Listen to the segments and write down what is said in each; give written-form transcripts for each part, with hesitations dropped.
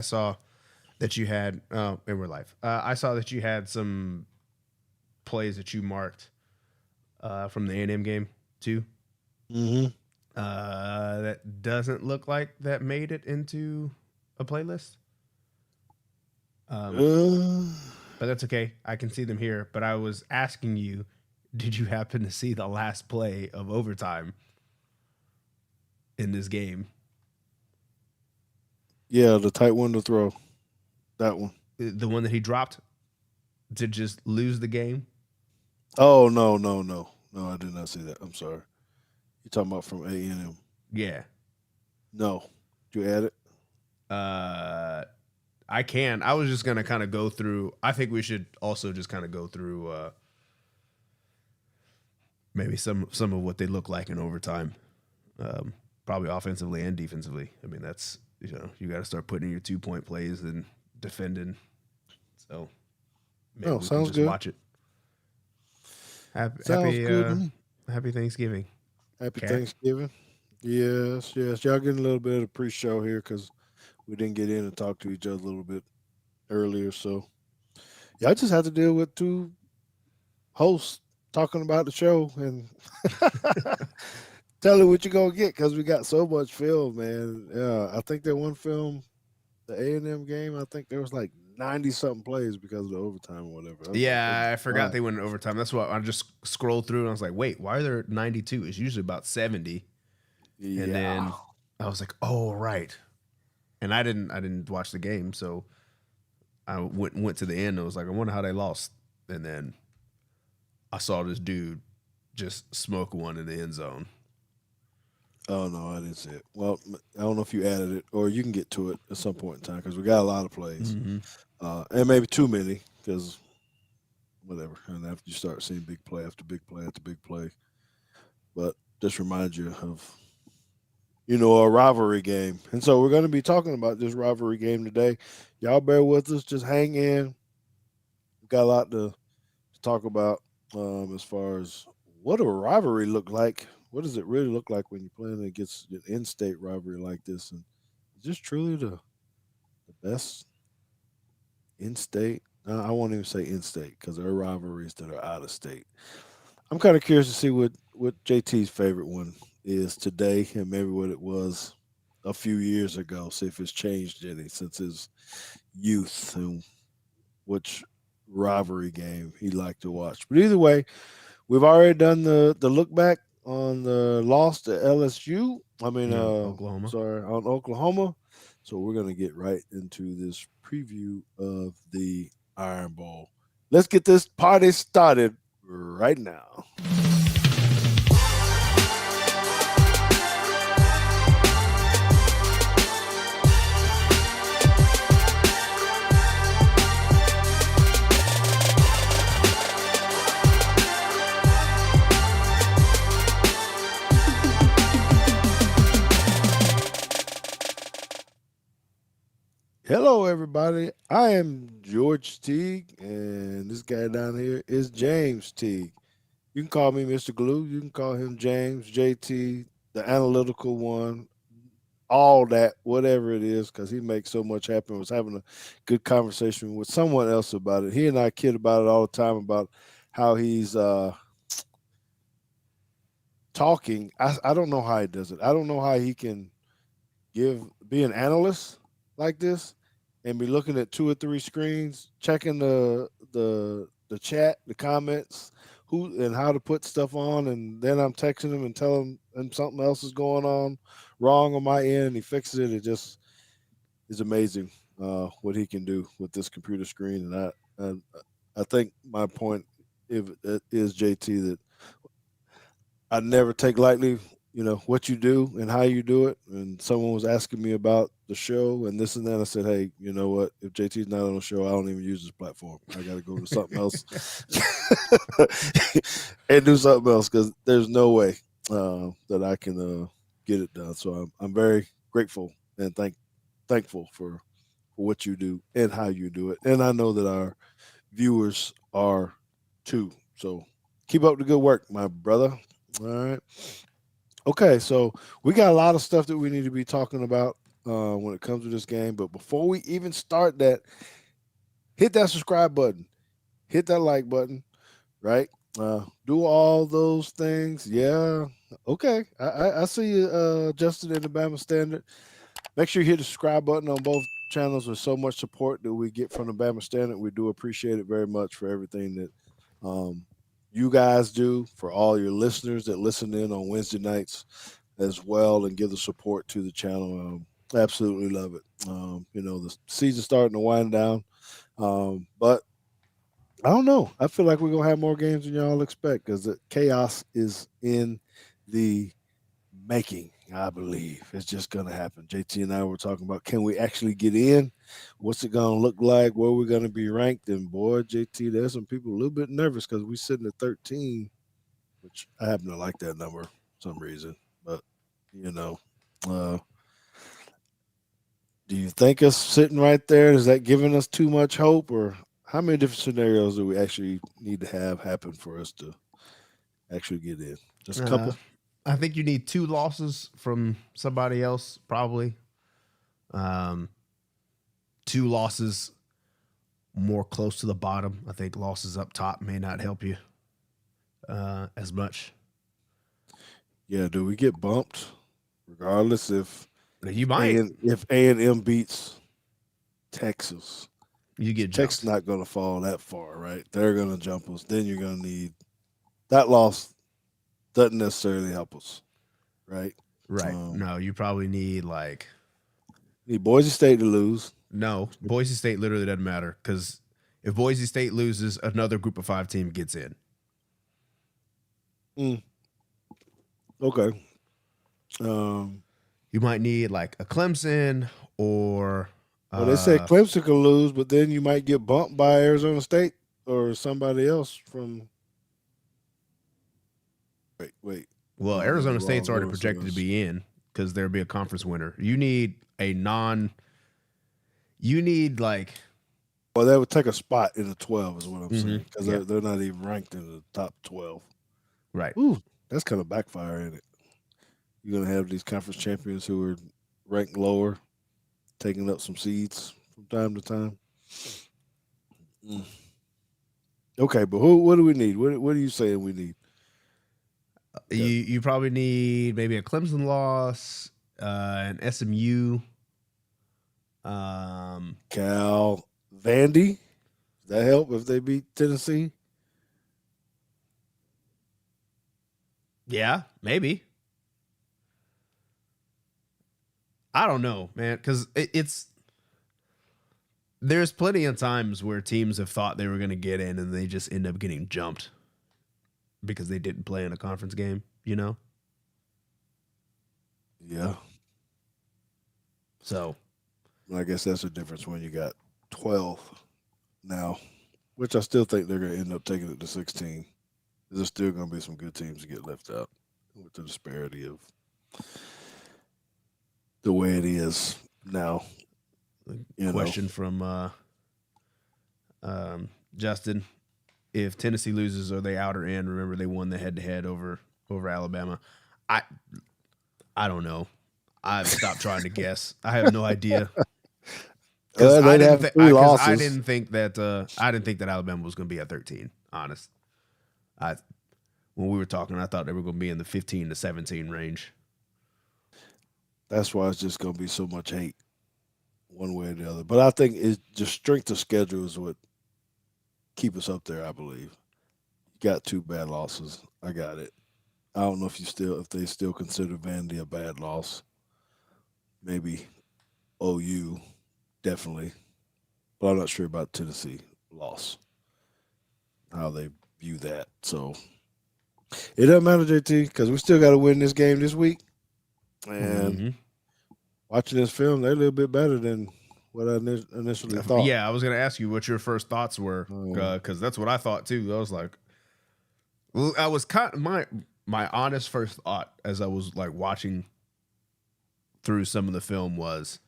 saw that you had in real life. I saw that you had some plays that you marked from the A&M game too. Mm-hmm. That doesn't look like that made it into a playlist. Um, Uh, but that's okay. I can see them here. But I was asking you, did you happen to see the last play of overtime in this game? yeah, the tight window throw. That one. The one that he dropped to just lose the game? Oh no, no, no. No, I did not see that. I'm sorry. You talking about from A&M. Yeah. No. Did you add it? Uh, I can. I was just gonna kind of go through. I think we should also just kind of go through maybe some of what they look like in overtime, probably offensively and defensively. I mean, that's you got to start putting in your 2 point plays and defending. So maybe Oh, we can sounds just good. watch it. Happy Sounds happy good to uh, me. happy Thanksgiving, Happy cat. Thanksgiving. Yes, yes. Y'all getting a little bit of the pre-show here because we didn't get in and talk to each other a little bit earlier. So y'all just have to deal with two hosts talking about the show and tell you what you're gonna get because we got so much film, man. Yeah, I think that one film, the A&M game, I think there was like 90 something plays because of the overtime or whatever. I was like, good Yeah, I forgot God. they went in overtime. That's what I just scrolled through and I was like, wait, why are there 92? It's usually about 70. And Yeah. then I was like, oh right. And I didn't watch the game, so I went to the end. And I was like, I wonder how they lost. And then I saw this dude just smoke one in the end zone. Oh no, I didn't see it. Well, I don't know if you added it or you can get to it at some point in time because we got a lot of plays, Mm-hmm. and maybe too many because whatever. And after you start seeing big play after big play after big play, but just remind you of a rivalry game. And so we're going to be talking about this rivalry game today. Y'all bear with us. Just hang in. We got a lot to talk about as far as what a rivalry look like. What does it really look like when you're playing against an in-state rivalry like this? And is this truly the best in-state? I won't even say in-state because there are rivalries that are out of state. I'm kind of curious to see what JT's favorite one is today, and maybe what it was a few years ago. See if it's changed any since his youth, and which rivalry game he liked to watch. But either way, we've already done the look back on the loss to LSU. I mean, Yeah, Oklahoma. sorry, on Oklahoma. So we're gonna get right into this preview of the Iron Bowl. Let's get this party started right now. Hello, everybody. I am George Teague, and this guy down here is James Teague. You can call me Mr. Glue. You can call him James, JT, the analytical one, all that, whatever it is, because he makes so much happen. I was having a good conversation with someone else about it. He and I kid about it all the time about how he's talking. I don't know how he does it. I don't know how he can be an analyst like this and be looking at two or three screens, checking the chat, the comments, who and how to put stuff on, and then I'm texting him and telling him something else is going on wrong on my end, and he fixes it. It just is amazing what he can do with this computer screen, and I think my point is JT that I never take lightly, what you do and how you do it. And someone was asking me about the show and this and that. I said, hey, you know what? If JT's not on the show, I don't even use this platform. I got to go to something else and do something else because there's no way that I can get it done. So I'm very grateful and thankful for what you do and how you do it. And I know that our viewers are too. So keep up the good work, my brother. All right. Okay, so we got a lot of stuff that we need to be talking about. when it comes to this game. But before we even start that, hit that subscribe button, hit that like button, right? Do all those things. Yeah. Okay. I see you, Justin in the Bama Standard. Make sure you hit the subscribe button on both channels. With so much support that we get from the Bama Standard, we do appreciate it very much for everything that um, you guys do, for all your listeners that listen in on Wednesday nights as well and give the support to the channel. Absolutely love it. The season's starting to wind down, but I don't know. I feel like we're gonna have more games than y'all expect because the chaos is in the making. I believe it's just gonna happen. JT and I were talking about, can we actually get in? What's it gonna look like? Where we're gonna be ranked? And boy, JT, there's some people a little bit nervous because we sitting at 13, which I happen to like that number for some reason. But you know, uh, do you think us sitting right there, is that giving us too much hope, or how many different scenarios do we actually need to have happen for us to actually get in? Just a Uh, couple. I think you need 2 losses from somebody else, probably. Um, 2 losses more close to the bottom. I think losses up top may not help you as much. Yeah, do we get bumped regardless You might. if A&M beats Texas? You get Texas jumped. not going to fall that far, right? They're going to jump us. Then you're going to need that loss doesn't necessarily help us, right? Right. Um, No, you probably need like need Boise State to lose. no. Boise State literally doesn't matter because if Boise State loses, another Group of 5 team gets in. Mm, okay. Um, You might need like a Clemson or well, they said uh, Clemson could lose, but then you might get bumped by Arizona State or somebody else from. Wait. well, No, that's Arizona State's wrong. already projected to Arizona's. be in because there'll be a conference winner. You need a non. You need like Well, that would take a spot in the 12, is what I'm saying, because yeah, they're not even ranked in the top 12. right. Ooh, that's kind of backfire, ain't it? You're gonna have these conference champions who are ranked lower, taking up some seeds from time to time. Mm. Okay, but who? What do we need? What are you saying we need? Got You probably need maybe a Clemson loss, an SMU. Um, Cal, Vandy. Does that help if they beat Tennessee? yeah, maybe. I don't know, man, because it's there's plenty of times where teams have thought they were going to get in and they just end up getting jumped because they didn't play in a conference game. You know, Yeah, so I guess that's the difference when you got 12 now, which I still think they're gonna end up taking it to 16. There's still gonna be some good teams to get left out with the disparity of the way it is now. the You know, question from Justin: if Tennessee loses, are they out or in? Remember, they won the head-to-head over Alabama. I I don't know. I've stopped trying to guess. I have no idea because they'd have three losses. I didn't think that Alabama was going to be at 13. Honest, I when we were talking, I thought they were going to be in the 15 to 17 range. That's why it's just gonna be so much hate one way or the other. But I think it's just strength of schedule is what keep us up there. I believe you got 2 bad losses. I got it. I don't know if they still consider Vandy a bad loss. Maybe OU definitely, but I'm not sure about Tennessee loss. How they view that. So it doesn't matter, JT, because we still got to win this game this week. And Mm-hmm. watching this film, they're a little bit better than what I initially thought. Yeah, I was going to ask you what your first thoughts were Um, because that's what I thought too. I was like, well, I was kind of my honest first thought as I was like watching through some of the film was,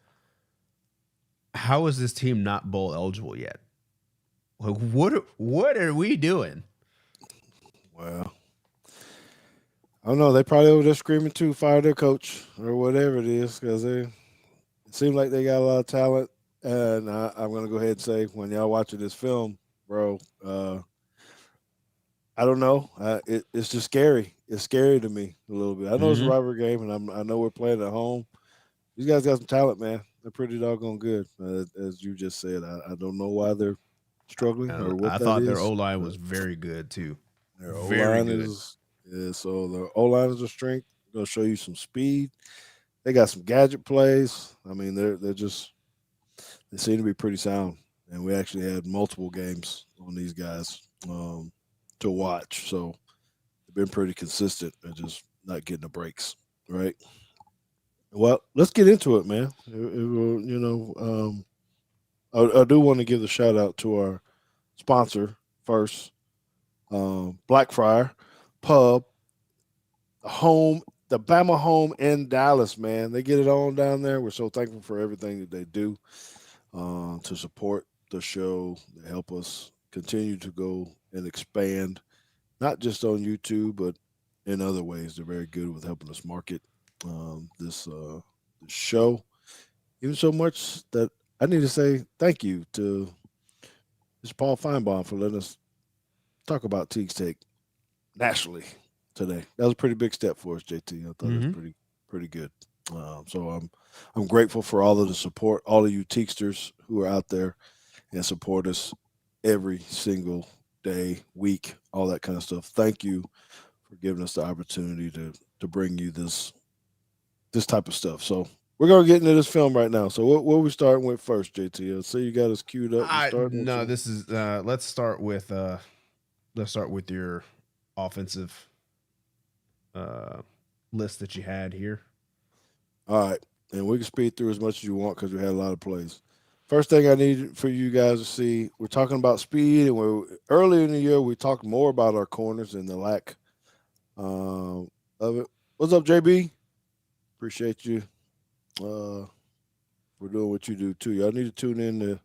how is this team not bowl eligible yet? Like, what are we doing? well, I don't know. They probably over there screaming too, fire their coach or whatever it is, because It seems like they got a lot of talent, and I'm gonna go ahead and say when y'all watching this film, bro, I don't know. It's just scary. It's scary to me a little bit. I know it's a Mm-hmm. rivalry game, and I know we're playing at home. These guys got some talent, man. They're pretty doggone good, as you just said. I don't know why they're struggling And or what I that thought their O is, line but was very good too. their O Very line good. is yeah. So the O line is a strength. They'll show you some speed. They got some gadget plays. I mean, they're just they seem to be pretty sound. And we actually had multiple games on these guys to watch. So they've been pretty consistent and just not getting the breaks. Right. Well, let's get into it, man. I do want to give the shout out to our sponsor first, Blackfriar Pub, the Bama home in Dallas, man. They get it on down there. We're so thankful for everything that they do to support the show. They help us continue to go and expand, not just on YouTube, but in other ways. They're very good with helping us market this show. Even so much that I need to say thank you to Mr. Paul Feinbaum for letting us talk about Teague's Take nationally today. That was a pretty big step for us, JT. I thought it was Mm-hmm. pretty good. So I'm grateful for all of the support, all of you Teaksters who are out there and support us every single day, week, all that kind of stuff. Thank you for giving us the opportunity to bring you this type of stuff. So we're gonna get into this film right now. So what we starting with first, JT? I see you got us queued up. You I starting with no, some? this is let's start with your offensive uh list that you had here. All right, and we can speed through as much as you want because we had a lot of plays. First thing I need for you guys to see, we're talking about speed, and we're earlier in the year we talked more about our corners and the lack um, of it. What's up, JB? Appreciate you for doing what you do too. Y'all need to tune in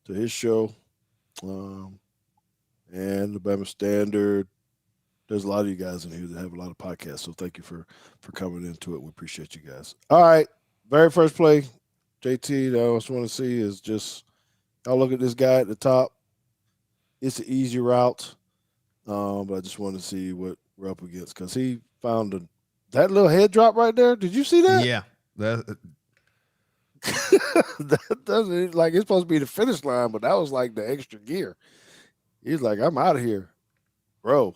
to his show um, and the Bama Standard. There's a lot of you guys in here that have a lot of podcasts, so thank you for coming into it. We appreciate you guys. All right, very first play, JT. That I just want to see is just y'all look at this guy at the top. It's an easy route, but I just want to see what we're up against because he found that little head drop right there. Did you see that? Yeah. That That doesn't like it's supposed to be the finish line, but that was like the extra gear. He's like, I'm out of here, bro.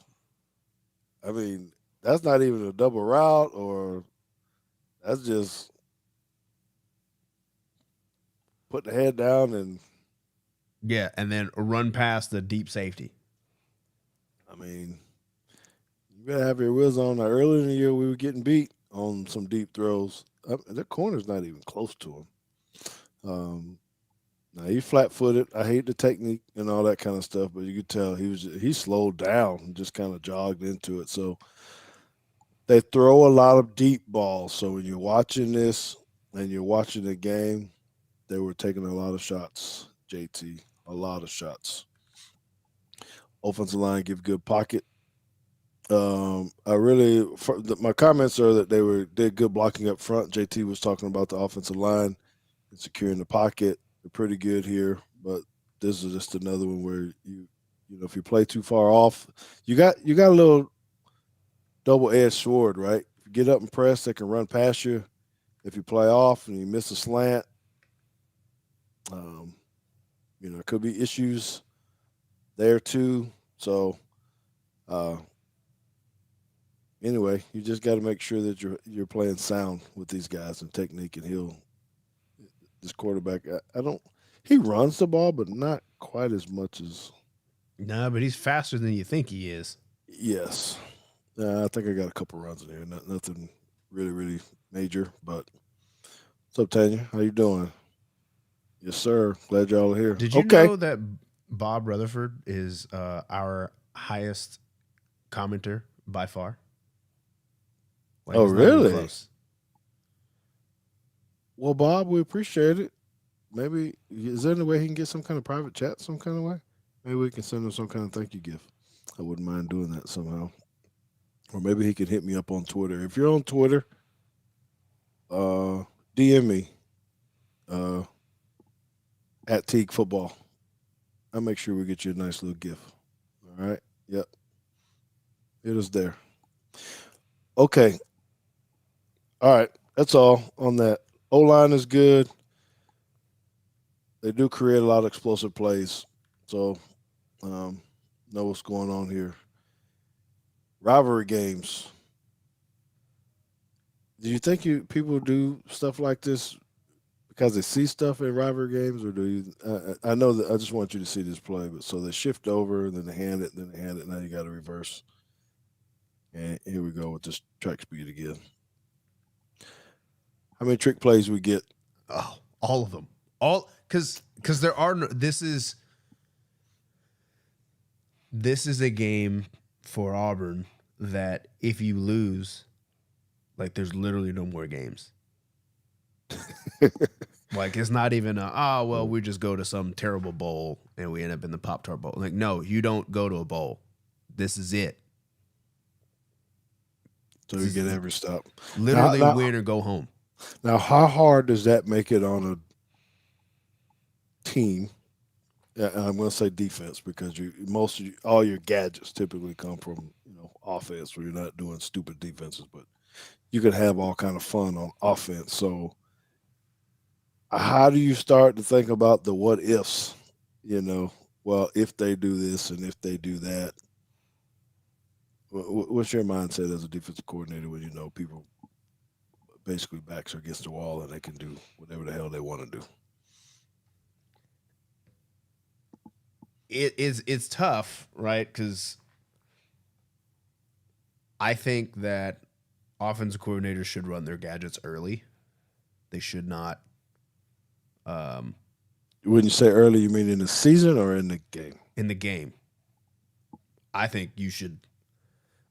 I mean, that's not even a double route, or that's just put the head down. And yeah, and then run past the deep safety. I mean, you better have your wheels on. Now, earlier in the year, we were getting beat on some deep throws. Their corner's not even close to him. Now he's flat-footed. I hate the technique and all that kind of stuff, but you could tell he slowed down and just kind of jogged into it. So they throw a lot of deep balls. So when you're watching this and you're watching the game, they were taking a lot of shots. JT, a lot of shots. Offensive line give good pocket. My comments are that they did good blocking up front. JT was talking about the offensive line and securing the pocket. They're pretty good here, but this is just another one where if you play too far off, you got a little double edged sword, right? If you get up and press, they can run past you. If you play off and you miss a slant, um, it could be issues there too. So uh, anyway, you just got to make sure that you're playing sound with these guys and technique. And this quarterback, I don't. He runs the ball, but not quite as much as No, but he's faster than you think he is. yes. I think I got a couple runs in here. Nothing really, really major. But what's up, Tanya? How you doing? Yes, sir. Glad y'all are here. Did you Okay. know that Bob Rutherford is our highest commenter by far? Like Oh, it's not even really? close. Well, Bob, we appreciate it. Maybe is there any way he can get some kind of private chat, some kind of way? Maybe we can send him some kind of thank you gift. I wouldn't mind doing that somehow. Or maybe he could hit me up on Twitter. If you're on Twitter, uh, DM me. uh, at Teague football. I'll make sure we get you a nice little gift. All right. Yep. It is there. Okay. All right. That's all on that. O line is good. They do create a lot of explosive plays. So, um, know what's going on here. Rivalry games. Do you think people do stuff like this because they see stuff in rivalry games, or do you? I know that I just want you to see this play, but so they shift over, then they hand it, then they hand it. Now you got to reverse. And here we go with this track speed again. How many trick plays we get? Oh, all of them. All because there are no, this is a game for Auburn that if you lose, like there's literally no more games. Like it's not even well, we just go to some terrible bowl and we end up in the Pop-Tart Bowl. Like, no, you don't go to a bowl. This is it. So you get every stop. Literally win or go home. Now, how hard does that make it on a team? I'm going to say defense because all your gadgets typically come from offense, where you're not doing stupid defenses, but you can have all kind of fun on offense. So, how do you start to think about the what ifs? Well, if they do this and if they do that, what's your mindset as a defensive coordinator when people basically backs are against the wall and they can do whatever the hell they want to do? It's tough, right? Because I think that offensive coordinators should run their gadgets early. They should not. When you say early, you mean in the season or in the game? In the game, I think you should.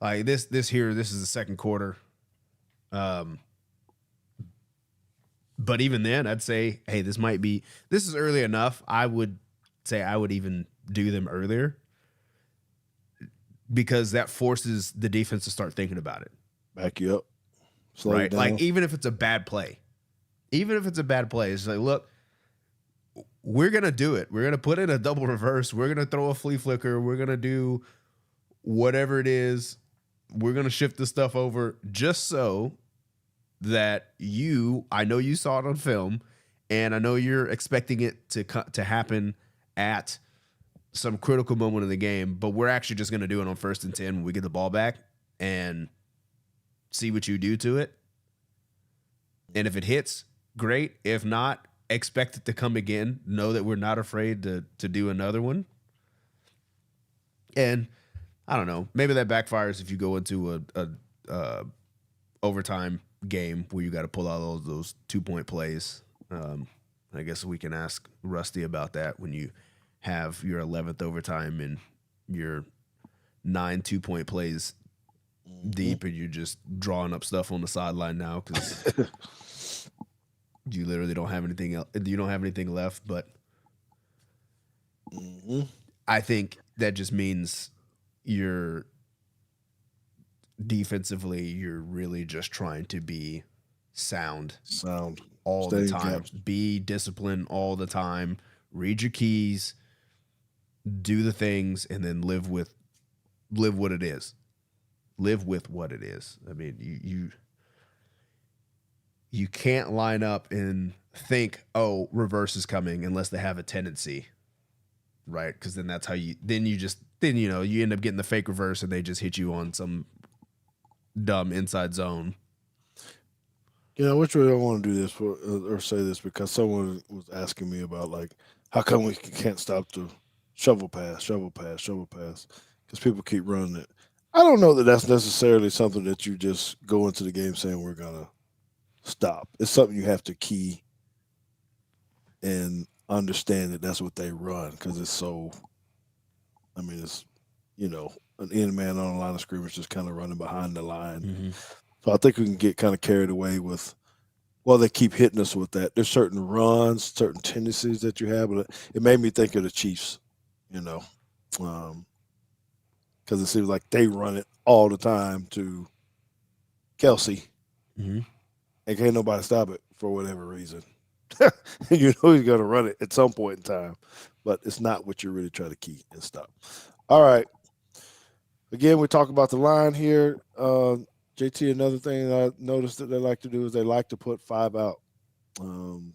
Like this is the second quarter. But even then, I'd say, hey, this is early enough. I would say I would even do them earlier because that forces the defense to start thinking about it. Back you up. Slow right? Down. Like, even if it's a bad play, it's like, look, we're going to do it. We're going to put in a double reverse. We're going to throw a flea flicker. We're going to do whatever it is. We're going to shift the stuff over just so that I know you saw it on film, and I know you're expecting it to happen at some critical moment in the game, but we're actually just going to do it on 1st and 10 when we get the ball back and see what you do to it. And if it hits, great. If not, expect it to come again. Know that we're not afraid to do another one. And I don't know, maybe that backfires if you go into a overtime game where you got to pull out all those 2-point plays. I guess we can ask Rusty about that when you have your 11th overtime and your 9 2-point plays deep and you're just drawing up stuff on the sideline now because you literally don't have anything else. You don't have anything left. But I think that just means you're defensively, you're really just trying to be sound all the time. Be disciplined all the time. Read your keys, do the things, and then live with what it is. Live with what it is. I mean, you can't line up and think, oh, reverse is coming unless they have a tendency, right? Because then that's how you end up getting the fake reverse and they just hit you on some dumb inside zone. Which way I want to do this or say this because someone was asking me about, like, how come we can't stop the shovel pass because people keep running it. I don't know that that's necessarily something that you just go into the game saying we're gonna stop. It's something you have to key and understand that that's what they run because it's so. I mean, it's an end man on the line of scrimmage just kind of running behind the line. Mm-hmm. So I think we can get kind of carried away with, well, they keep hitting us with that. There's certain runs, certain tendencies that you have, but it made me think of the Chiefs, because it seems like they run it all the time to Kelsey, mm-hmm. and can't nobody stop it for whatever reason. You know he's going to run it at some point in time, but it's not what you're really trying to key and stop. All right. Again, we talk about the line here. JT, another thing that I noticed that they like to do is they like to put five out. Um,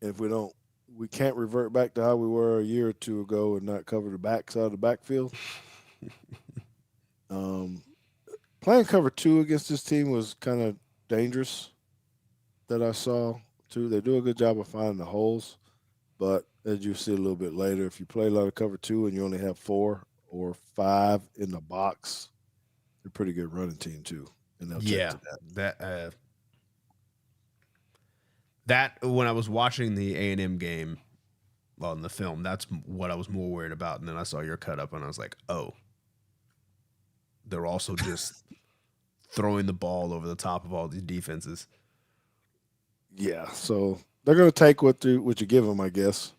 if we can't revert back to how we were a year or two ago and not cover the backside of the backfield. Um, Playing cover two against this team was kind of dangerous that I saw too. They do a good job of finding the holes, but as you see a little bit later, if you play a lot of cover two and you only have 4 or 5 in the box, they're a pretty good running team too, and they'll take Yeah, to that. that when I was watching the A&M game on the film, that's what I was more worried about. And then I saw your cut up, and I was like, oh, they're also just throwing the ball over the top of all these defenses. Yeah, so they're going to take what you give them, I guess.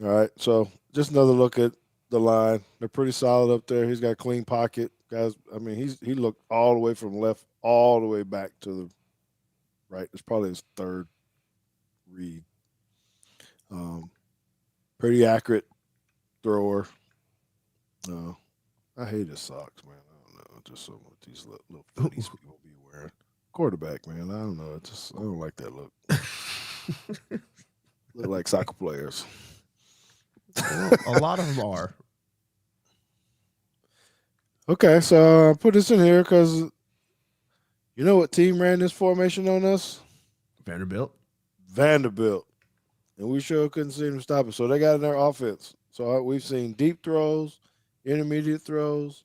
All right, so just another look at the line. They're pretty solid up there. He's got a clean pocket, guys. I mean, he looked all the way from left all the way back to the right. It's probably his third read. Um, Pretty accurate thrower. Uh, I hate his socks, man. I don't know, just some of these little footies people be wearing. Quarterback, man. I don't know. I don't like that look. Look like soccer players. Well, a lot of them are. Okay, so I put this in here because you know what team ran this formation on us? Vanderbilt. Vanderbilt. And we sure couldn't see them stop it. So they got in their offense. So we've seen deep throws, intermediate throws.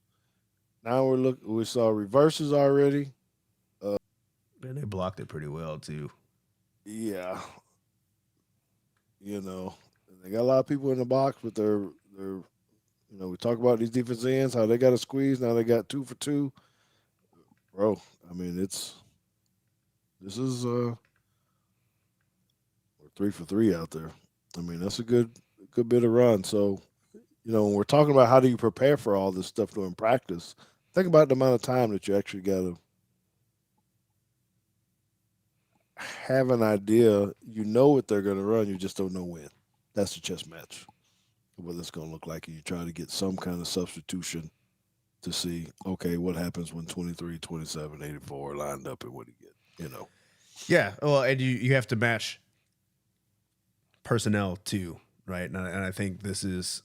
Now we saw reverses already. And they blocked it pretty well too. Yeah, you know, they got a lot of people in the box, but they're we talk about these defense ends, how they got to squeeze. Now they got 2 for 2, bro. I mean, this is 3 for 3 out there. I mean, that's a good bit of run. So, when we're talking about how do you prepare for all this stuff during practice, think about the amount of time that you actually got to have an idea. You know what they're going to run, you just don't know when. That's the chess match. What it's going to look like, and you try to get some kind of substitution to see, okay, what happens when 23, 27, 84 are lined up and what do you get, Yeah. Well, and you have to match personnel too, right? And I think this is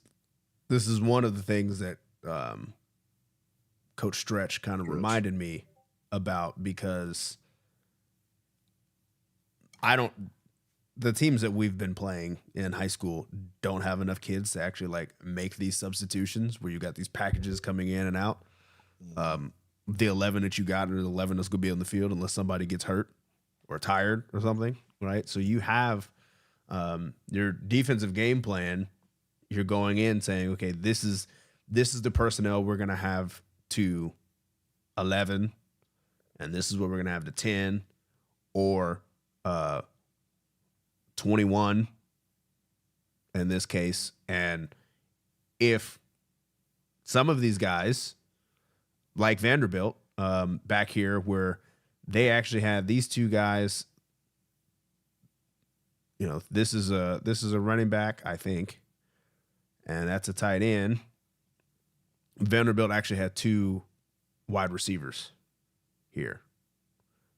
one of the things that Coach Stretch kind of reminded me about, because the teams that we've been playing in high school don't have enough kids to actually like make these substitutions where you got these packages coming in and out. The 11 that you got are the 11 that's going to be on the field unless somebody gets hurt or tired or something, right? So you have your defensive game plan. You're going in saying, okay, this is the personnel we're going to have to 11, and this is what we're going to have to 10 or 21 in this case. And if some of these guys, like Vanderbilt, back here, where they actually had these two guys, this is a running back, I think, and that's a tight end. Vanderbilt actually had 2 wide receivers here,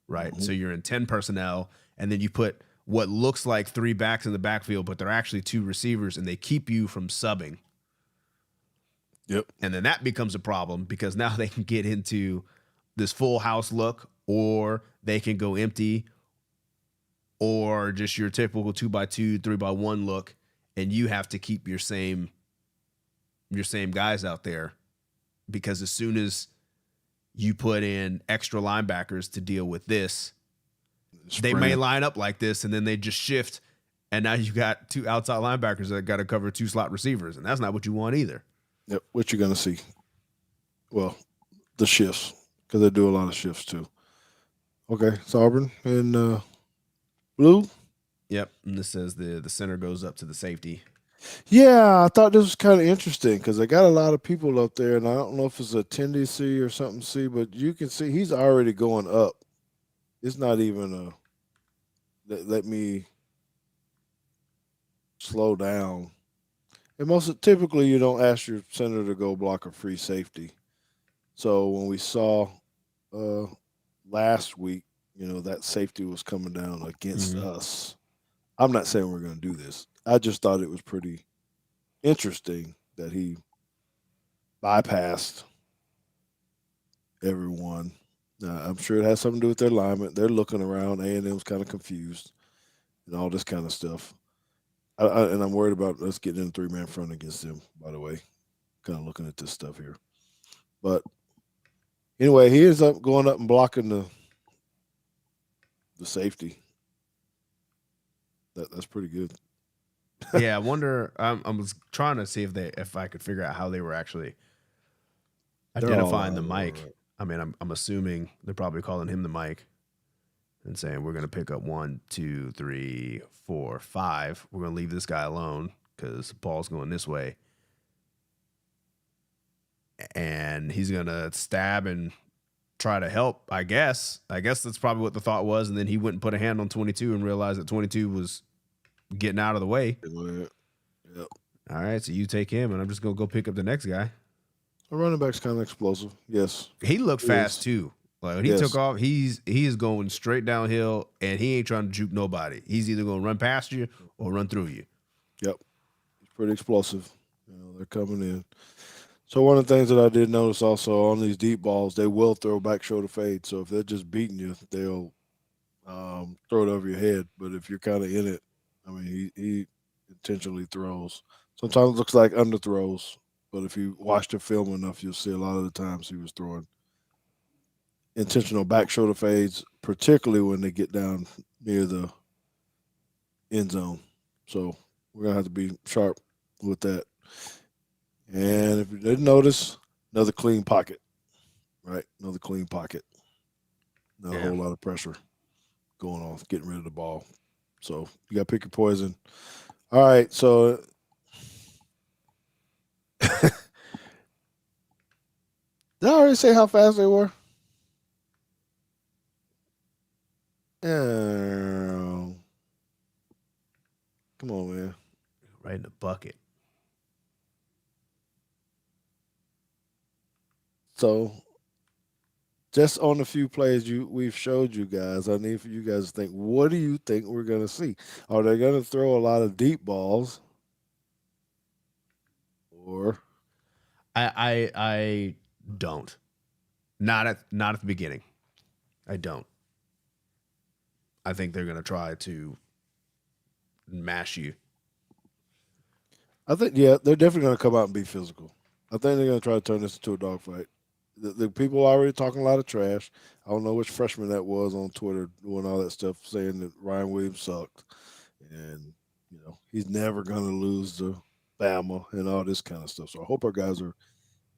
right? Mm-hmm. So you're in 10 personnel, and then you put what looks like 3 backs in the backfield, but they're actually 2 receivers, and they keep you from subbing. Yep. And then that becomes a problem, because now they can get into this full house look, or they can go empty, or just your typical 2x2, 3x1 look, and you have to keep your same guys out there, because as soon as you put in extra linebackers to deal with this, they may line up like this, and then they just shift, and now you got 2 outside linebackers that got to cover 2 slot receivers, and that's not what you want either. Yep, what you're going to see. Well, the shifts, because they do a lot of shifts too. Okay, it's Auburn in blue. Yep, and this says the center goes up to the safety. Yeah, I thought this was kind of interesting because they got a lot of people up there, and I don't know if it's a tendency or something. See, but you can see he's already going up. It's not even let me slow down. And most typically, you don't ask your center to go block a free safety. So when we saw uh, last week, that safety was coming down against Mm-hmm. us. I'm not saying we're going to do this. I just thought it was pretty interesting that he bypassed everyone. I'm sure it has something to do with their alignment. They're looking around. A&M's kind of confused and all this kind of stuff. And I'm worried about us getting in a 3-man front against them, by the way, kind of looking at this stuff here. But anyway, he ends up going up and blocking the safety. That's pretty good. Yeah, I wonder. I was trying to see if I could figure out how they were actually They're all identifying out the of order. Mike. I mean, I'm assuming they're probably calling him the Mike and saying we're gonna pick up 1, 2, 3, 4, 5. We're gonna leave this guy alone because Paul's going this way, and he's gonna stab and try to help. I guess that's probably what the thought was. And then he went and put a hand on 22 and realized that 22 was getting out of the way. Yep. All right, so you take him, and I'm just gonna go pick up the next guy. A running back's kind of explosive. Yes. He looked He fast is. too. Like when he took Yes. off, he is going straight downhill, and he ain't trying to juke nobody. He's either gonna run past you or run through you. Yep. He's pretty explosive. They're coming in. So one of the things that I did notice also on these deep balls, they will throw back shoulder fade. So if they're just beating you, they'll throw it over your head. But if you're kind of in it, I mean, he intentionally throws. Sometimes it looks like underthrows, but if you watch the film enough, you'll see a lot of the times he was throwing intentional back shoulder fades, particularly when they get down near the end zone. So we're gonna have to be sharp with that. And if you didn't notice, another clean pocket, right? Another clean pocket. Not a Yeah. whole lot of pressure going on, getting rid of the ball. So you got to pick your poison. All right. So did I already say how fast they were? Yeah. Come on, man. Right in the bucket. So just on the few plays we've showed you guys, I need for you guys to think, what do you think we're gonna see? Are they gonna throw a lot of deep balls? Or I don't. Not at the beginning. I don't. I think they're gonna try to mash you. I think yeah, they're definitely gonna come out and be physical. I think they're gonna try to turn this into a dogfight. The people already talking a lot of trash. I don't know which freshman that was on Twitter doing all that stuff, saying that Ryan Williams sucked, and he's never gonna lose to Bama and all this kind of stuff. So I hope our guys are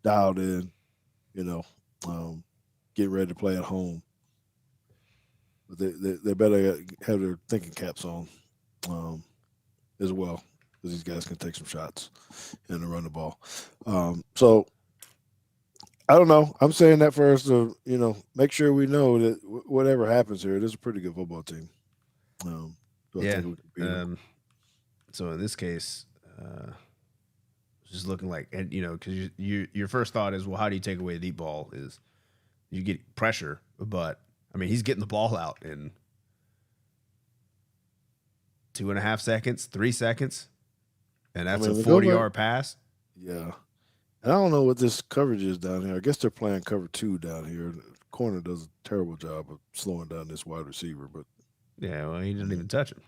dialed in. You know, um, getting ready to play at home, but they better have their thinking caps on um, as well, because these guys can take some shots and run the ball. So I don't know. I'm saying that for us to, make sure we know that whatever happens here, it is a pretty good football team. Do I Yeah. think we can beat them? Um. So in this case, it's just looking like, and because your first thought is, well, how do you take away the deep ball? Is you get pressure, but I mean, he's getting the ball out in 2.5 seconds, 3 seconds, and I that's a mean, we go back. 40-yard pass. Yeah. And I don't know what this coverage is down here. I guess they're playing cover two down here. The corner does a terrible job of slowing down this wide receiver, but Yeah, well, he didn't even touch him.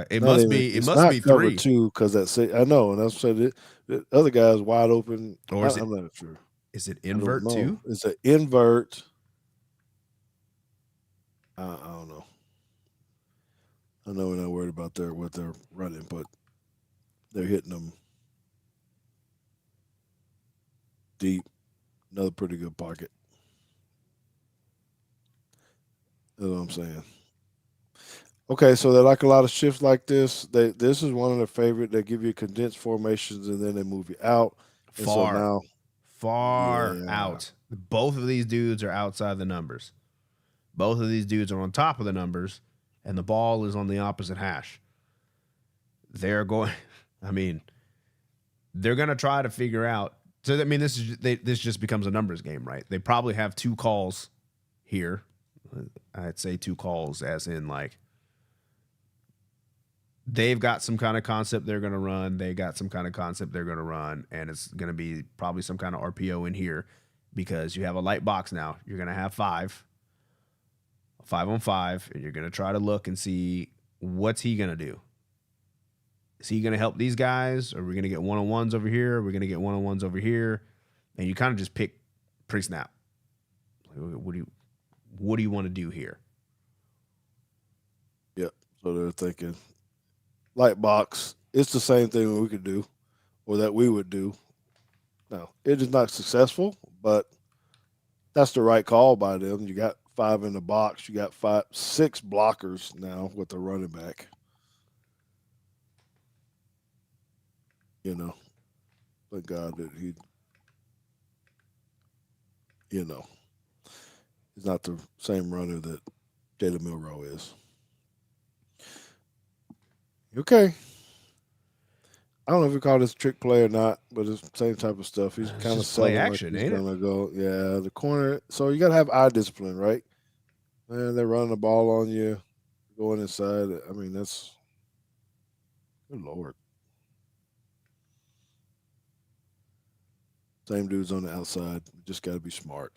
It not must even. be. It It's must not be cover three, two because that's it. I know, and that's said it. The other guy's wide open. or is it? I'm not sure. Is it I don't invert know. too? It's an invert. I don't know. I know we're not worried about what they're running, but they're hitting them deep. Another pretty good pocket. That's what I'm saying. Okay, so they like a lot of shifts like this. This is one of their favorite. They give you condensed formations and then they move you out. And so Far, now, far yeah, out. Both of these dudes are outside the numbers. Both of these dudes are on top of the numbers. and the ball is on the opposite hash, they're going, I mean, they're going to try to figure out. So, I mean, this just becomes a numbers game, right? They probably have 2 calls here. I'd say 2 calls as in like they've got some kind of concept they're going to run. They got some kind of concept they're going to run, and it's going to be probably some kind of RPO in here because you have a light box now. You're going to have 5 on 5, and you're going to try to look and see what's he going to do. Is he going to help these guys? Or are we going to get one-on-ones over here? Are we going to get one-on-ones over here? And you kind of just pick pre-snap. What do you want to do here? Yep. So they're thinking light box. It's the same thing we could do, or that we would do. Now it is not successful, but that's the right call by them. You got 5 in the box. You got 6 blockers now with the running back. You know, thank God that he, he's not the same runner that Jalen Milroe is. Okay. I don't know if we call this trick play or not, but it's the same type of stuff. He's kind of play action, like he's ain't gonna go. Yeah, the corner. So you gotta have eye discipline, right? Man, they're running the ball on you, going inside. I mean, that's good Lord. Same dudes on the outside. Just got to be smart,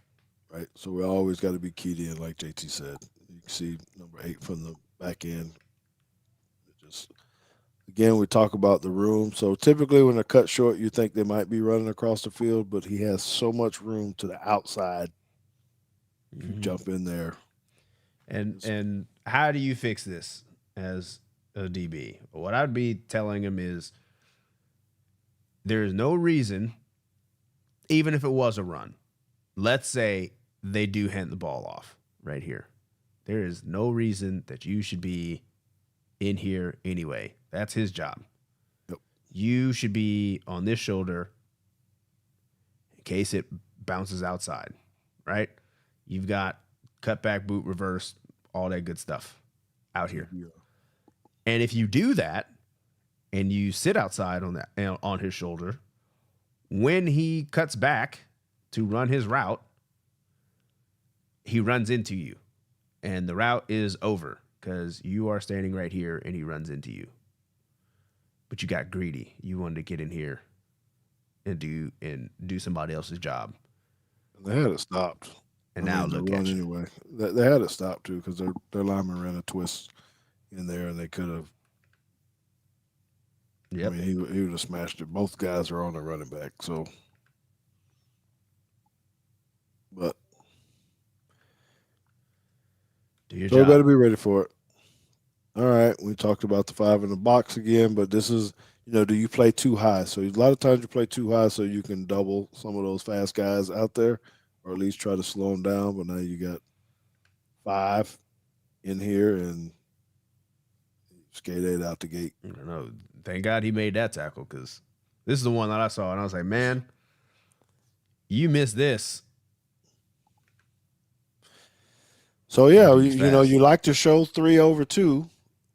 right? So we always got to be keyed in, like JT said. You can see number 8 from the back end. Just again, we talk about the room. So typically, when they're cut short, you think they might be running across the field, but he has so much room to the outside. If you jump in there, and how do you fix this as a DB? What I'd be telling him is there is no reason. Even if it was a run, let's say they do hand the ball off right here. There is no reason that you should be in here anyway. That's his job. Yep. You should be on this shoulder in case it bounces outside, right? You've got cutback, boot, reverse, all that good stuff out here. Yeah. And if you do that and you sit outside on his shoulder, when he cuts back to run his route, he runs into you. And the route is over because you are standing right here and he runs into you. But you got greedy. You wanted to get in here and do somebody else's job. They had it stopped. And now look at you. Anyway, they had it stopped too because their lineman ran a twist in there and they could have. Yep. I mean, he would have smashed it. Both guys are on the running back, so. But. You better be ready for it. All right, we talked about the 5 in the box again, but this is, do you play too high? So a lot of times you play too high so you can double some of those fast guys out there, or at least try to slow them down. But now you got 5 in here and skate 8 out the gate. I don't know. Thank God he made that tackle because this is the one that I saw, and I was like, man, you missed this. So, yeah, you like to show 3 over 2.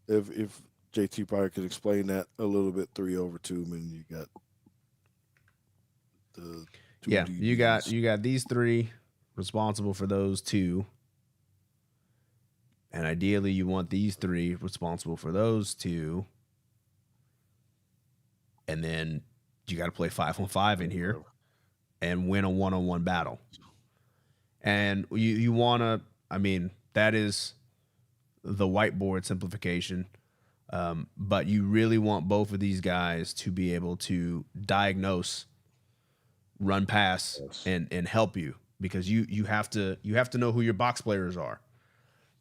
If JT probably could explain that a little bit, 3 over 2, I mean, you got the 2 DBs. you got these 3 responsible for those 2. And ideally, you want these 3 responsible for those 2. And then you got to play 5 on 5 in here and win a 1-on-1 battle. And you want to, I mean, that is the whiteboard simplification. But you really want both of these guys to be able to diagnose, run pass, and help you because you have to know who your box players are.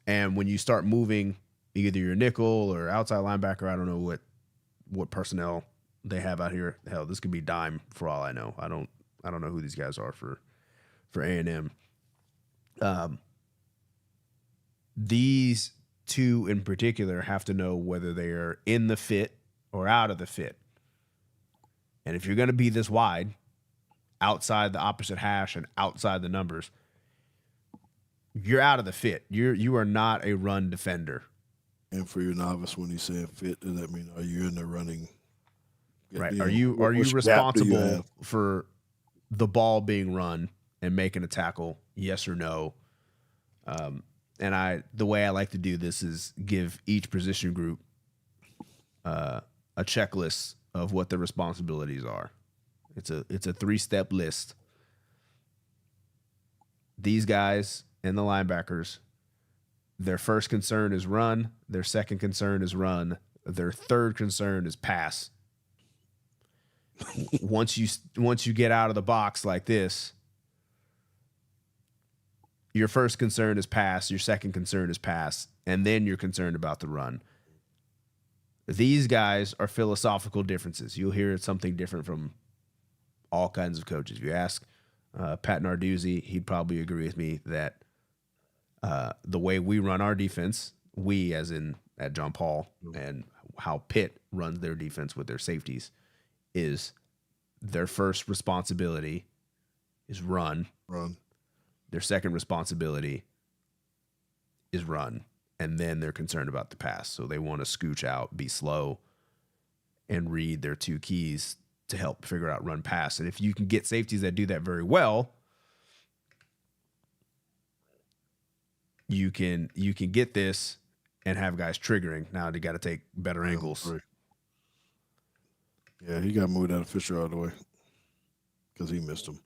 And when you start moving either your nickel or outside linebacker, I don't know what personnel they have out here. Hell, this could be dime for all I know. I don't know who these guys are for A&M. These 2 in particular have to know whether they are in the fit or out of the fit. And if you're going to be this wide, outside the opposite hash and outside the numbers, you're out of the fit. You are not a run defender. And for your novice, when he's saying fit, does that mean are you in the running? Right. You Are know, you which gap do you responsible have? for the ball being run and making a tackle? Yes or no? And the way I like to do this is give each position group a checklist of what their responsibilities are. It's a 3-step list. These guys and the linebackers, their first concern is run, their second concern is run, their third concern is pass. Once you get out of the box like this, your first concern is pass, your second concern is pass, and then you're concerned about the run. These guys are philosophical differences. You'll hear something different from all kinds of coaches. If you ask Pat Narduzzi, he'd probably agree with me that the way we run our defense, we as in at John Paul, and how Pitt runs their defense with their safeties, is their first responsibility is run. Their second responsibility is run. And then they're concerned about the pass. So they want to scooch out, be slow, and read their 2 keys to help figure out run pass. And if you can get safeties that do that very well, you can get this and have guys triggering. Now they got to take better angles. Right. Yeah, he got moved out of Fisher all the way because he missed him.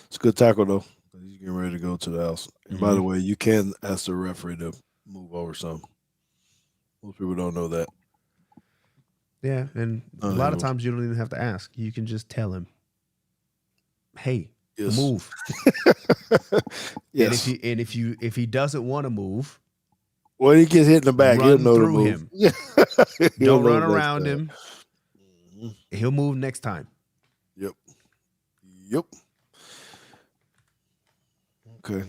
It's a good tackle though. He's getting ready to go to the house. And by the way, you can ask the referee to move over some. Most people don't know that. Yeah, and a lot of times you don't even have to ask. You can just tell him, "Hey, move." Yes. And if he doesn't want to move, when he gets hit in the back, he'll know to move. Him. Don't run around him. He'll move next time. Yep. Okay.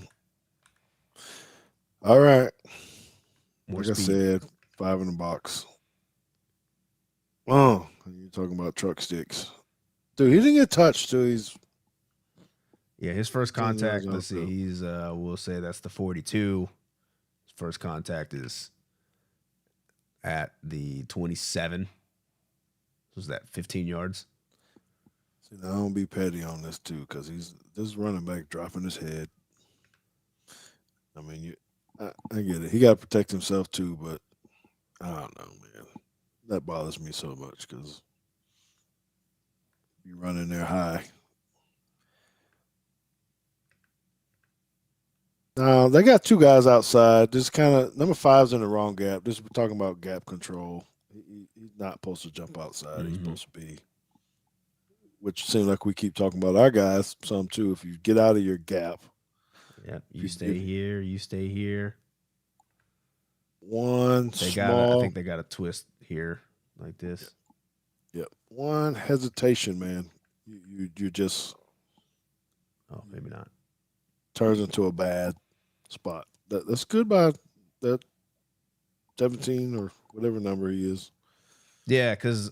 All right. Like I said, 5 in the box. Oh, you're talking about truck sticks. Dude, he didn't get touched till he's... Yeah, his first contact, let's see, he's, we'll say that's the 42. His first contact is at the 27. Was that 15 yards? See, now I don't be petty on this, too, because he's this running back dropping his head. I mean, I get it. He got to protect himself, too, but I don't know, man. That bothers me so much because you run in there high. Now they got 2 guys outside. This kind of number 5's in the wrong gap. This we're talking about gap control. He's not supposed to jump outside. He's supposed to be, which seems like we keep talking about our guys some too. If you get out of your gap, you stay here. You stay here. I think they got a twist here like this. Yep. One hesitation, man. You just. Oh, maybe not. Turns into a bad spot. That's good by that 17 or whatever number he is. Yeah, because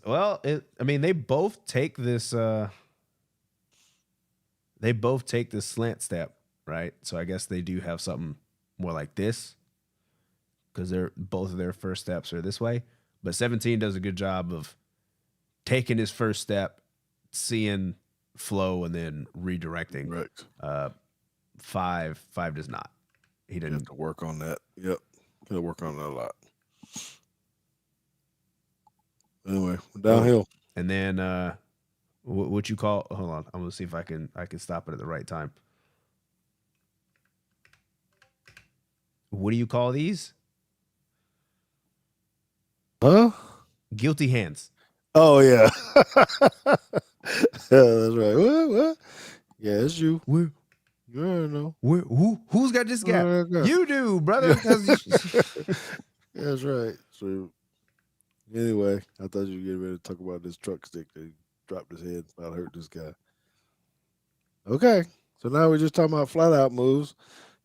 they both take this. They both take this slant step, right? So I guess they do have something more like this, because both of their first steps are this way. But 17 does a good job of taking his first step, seeing flow, and then redirecting. Right. 5 does not. He didn't have to work on that. Yep, got to work on that a lot. Anyway, downhill. And then what you call? Hold on, I'm gonna see if I can stop it at the right time. What do you call these? Huh? Guilty hands. Oh yeah. Yeah, that's right. What? Yeah, it's you. Where? Yeah, no. Who's got this gap? You do, brother. That's right. So anyway, I thought you were getting ready to talk about this truck stick that he dropped his head about hurt this guy. Okay. So now we're just talking about flat out moves.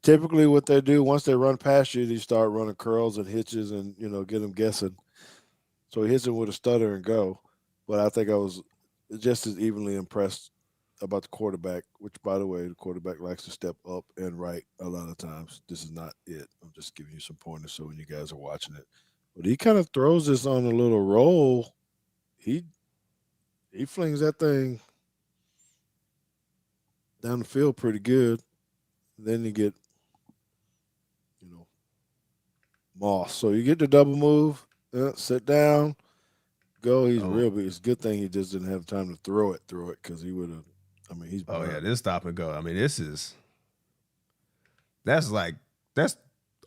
Typically what they do once they run past you, they start running curls and hitches and get them guessing. So he hits him with a stutter and go. But I think I was just as evenly impressed about the quarterback, which, by the way, the quarterback likes to step up and right a lot of times. This is not it. I'm just giving you some pointers so when you guys are watching it, But he kind of throws this on a little roll. He he flings that thing down the field pretty good. Then you get, you know, Moss. So you get the double move, sit down, go. He's Oh, real big. It's a good thing he just didn't have time to throw it, because he would have. I mean, he's oh yeah, burned. this stop and go. I mean, that's like that's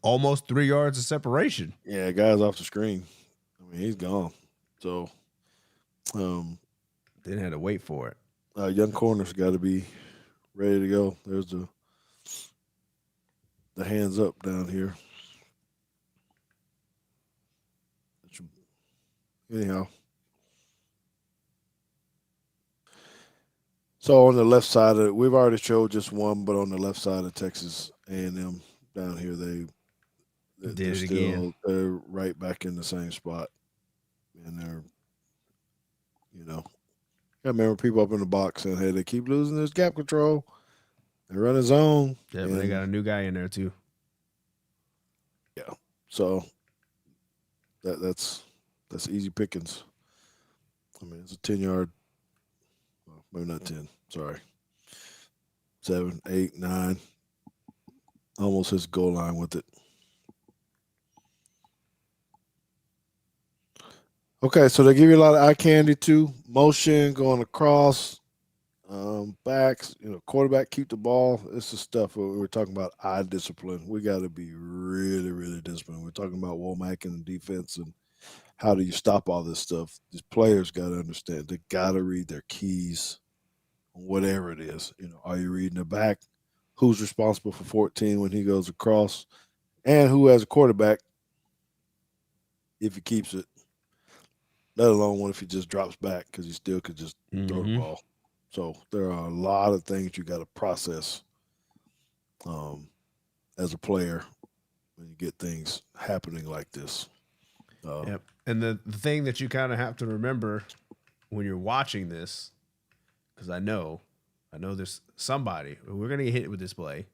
almost 3 yards of separation. Yeah, guy's off the screen. I mean, he's gone. So, um, Didn't have to wait for it. young corner's got to be ready to go. There's the hands up down here. Anyhow, so on the left side of it, we've already showed just one, but on the left side of Texas A&M down here, they're Did it again. still they're right back in the same spot, and they're, you know, I remember people up in the box saying, "Hey, they keep losing this gap control. They run a zone, Yeah, but they got and a new guy in there too. yeah, so that's easy pickings. I mean, it's a 10 yard, well, maybe not 10. Sorry, 7, 8, 9. Almost his goal line with it. Okay, so they give you a lot of eye candy too. Motion going across, backs. Quarterback keep the ball. This is stuff where we're talking about eye discipline. We got to be really, really disciplined. We're talking about Womack and defense and how do you stop all this stuff. These players got to understand. They got to read their keys, whatever it is. Are you reading the back? Who's responsible for 14 when he goes across, and who has a quarterback if he keeps it? Let alone what if he just drops back because he still could just throw the ball. So there are a lot of things you got to process um, as a player when you get things happening like this. Yep. And the thing that you kind of have to remember when you're watching this, because I know there's somebody we're gonna get hit with this play,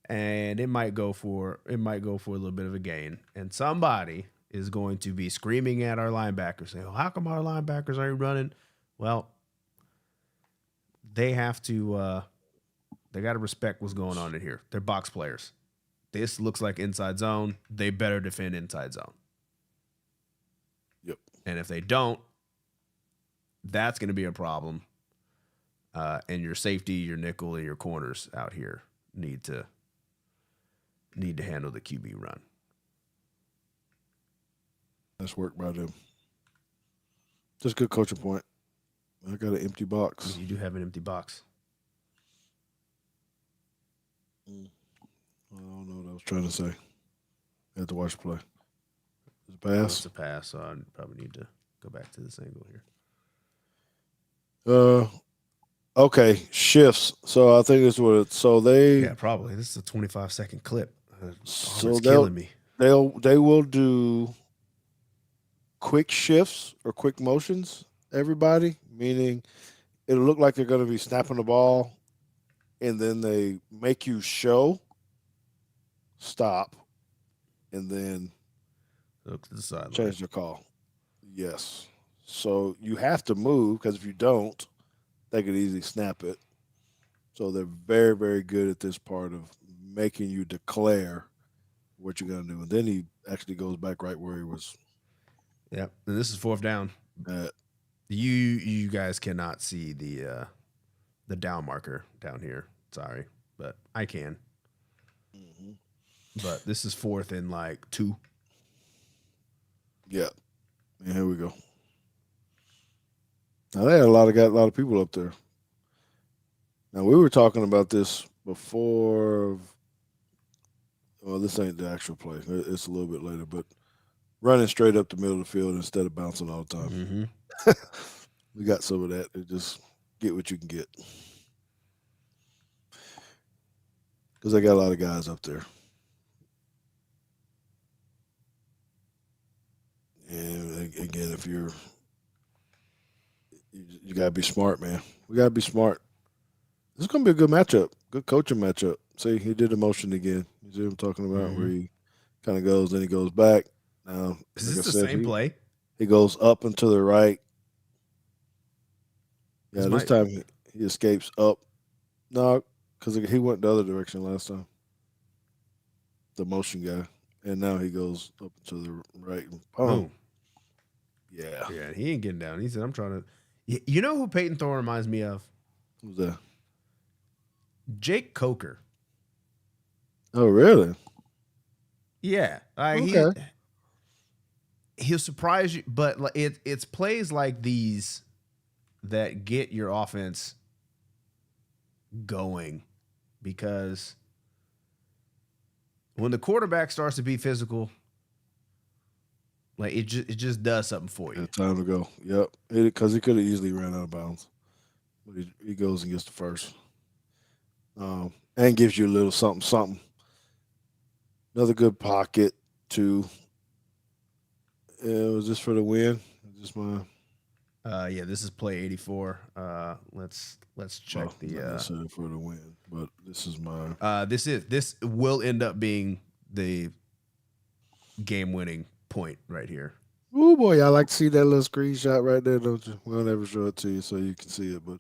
and it might go for a little bit of a gain, and somebody is going to be screaming at our linebackers, saying, "Oh, how come our linebackers aren't running?" Well, they have to. They got to respect what's going on in here. They're box players. This looks like inside zone. They better defend inside zone. Yep. And if they don't, that's going to be a problem. And your safety, your nickel, and your corners out here need to handle the QB run. Nice work by them. Just good coaching point. I got an empty box. You do have an empty box. I don't know what I was trying to say. I had to watch the play. Is it pass? It's a pass, so I probably need to go back to this angle here. Okay, shifts. So I think it's what it's. So they. Yeah, probably. This is a 25-second clip. So It's killing me. They will do quick shifts or quick motions. Everybody, meaning it'll look like they're going to be snapping the ball, and then they make you show, stop, and then Look to the sideline. change the call. Yes. So you have to move because if you don't, they could easily snap it. So they're very, very good at this part of making you declare what you're going to do. And then he actually goes back right where he was. Yep. And this is fourth down. At. You guys cannot see the down marker down here. Sorry, but I can. Mm-hmm. But this is fourth and like 2. Yeah. And here we go. Now they had a lot of people up there. Now we were talking about this before. Well, this ain't the actual play. It's a little bit later, but running straight up the middle of the field instead of bouncing all the time. Mm-hmm. We got some of that. It just get what you can get because they got a lot of guys up there. And again, if you gotta be smart, man. We gotta be smart. This is gonna be a good matchup, good coaching matchup. See, he did the motion again. You see what I'm talking about, where he kind of goes, then he goes back. Now, Is like I this the said, same play? he goes up and to the right. Yeah, This this might. time he escapes up. No, because he went the other direction last time. The motion guy, and now he goes up to the right. Oh, Boom. yeah. Yeah, he ain't getting down. He said, "I'm trying to." You know who Peyton Thorne reminds me of? Who's that? Jake Coker. Oh, really? Yeah, Okay. he'll surprise you, but it's plays like these that get your offense going because when the quarterback starts to be physical, like it just does something for you. Yeah, time to go. Yep. Because he could have easily ran out of bounds, but he goes and gets the first. And gives you a little something, something. Another good pocket too. It was just for the win. Just my Yeah, this is play 84. Let's check well, not the. necessarily for the win, but this is my This will end up being the game winning point right here. oh boy, I like to see that little screenshot right there, don't you? We'll never show it to you so you can see it, but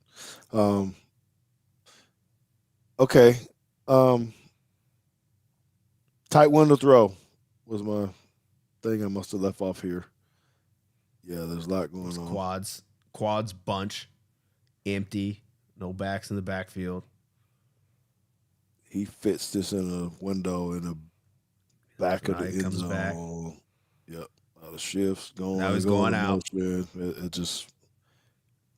okay. Um Tight window throw was my thing I must have left off here. Yeah, there's a lot going It's on. quads bunch, empty, no backs in the backfield. He fits this in a window in the back of the Right, end comes back. zone. Yep. A lot of shifts Now he's going going to out. motion. It just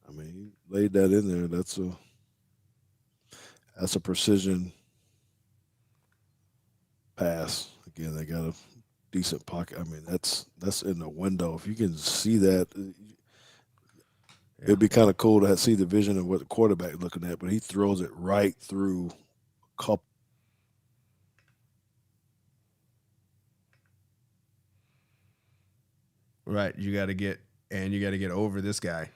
I mean, he laid that in there. That's a precision pass. Again, they got a decent pocket. I mean, that's in the window. If you can see that, it'd be kind of cool to see the vision of what the quarterback is looking at. But he throws it right through a couple. Right, you got to get over this guy.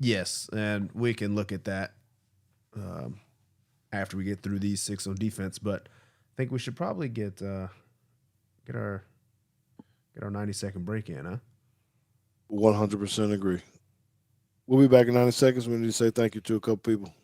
Yes, and we can look at that after we get through these 6 on defense. But I think we should probably get our 90-second break in, huh? 100% agree. We'll be back in 90 seconds. We need to say thank you to a couple people.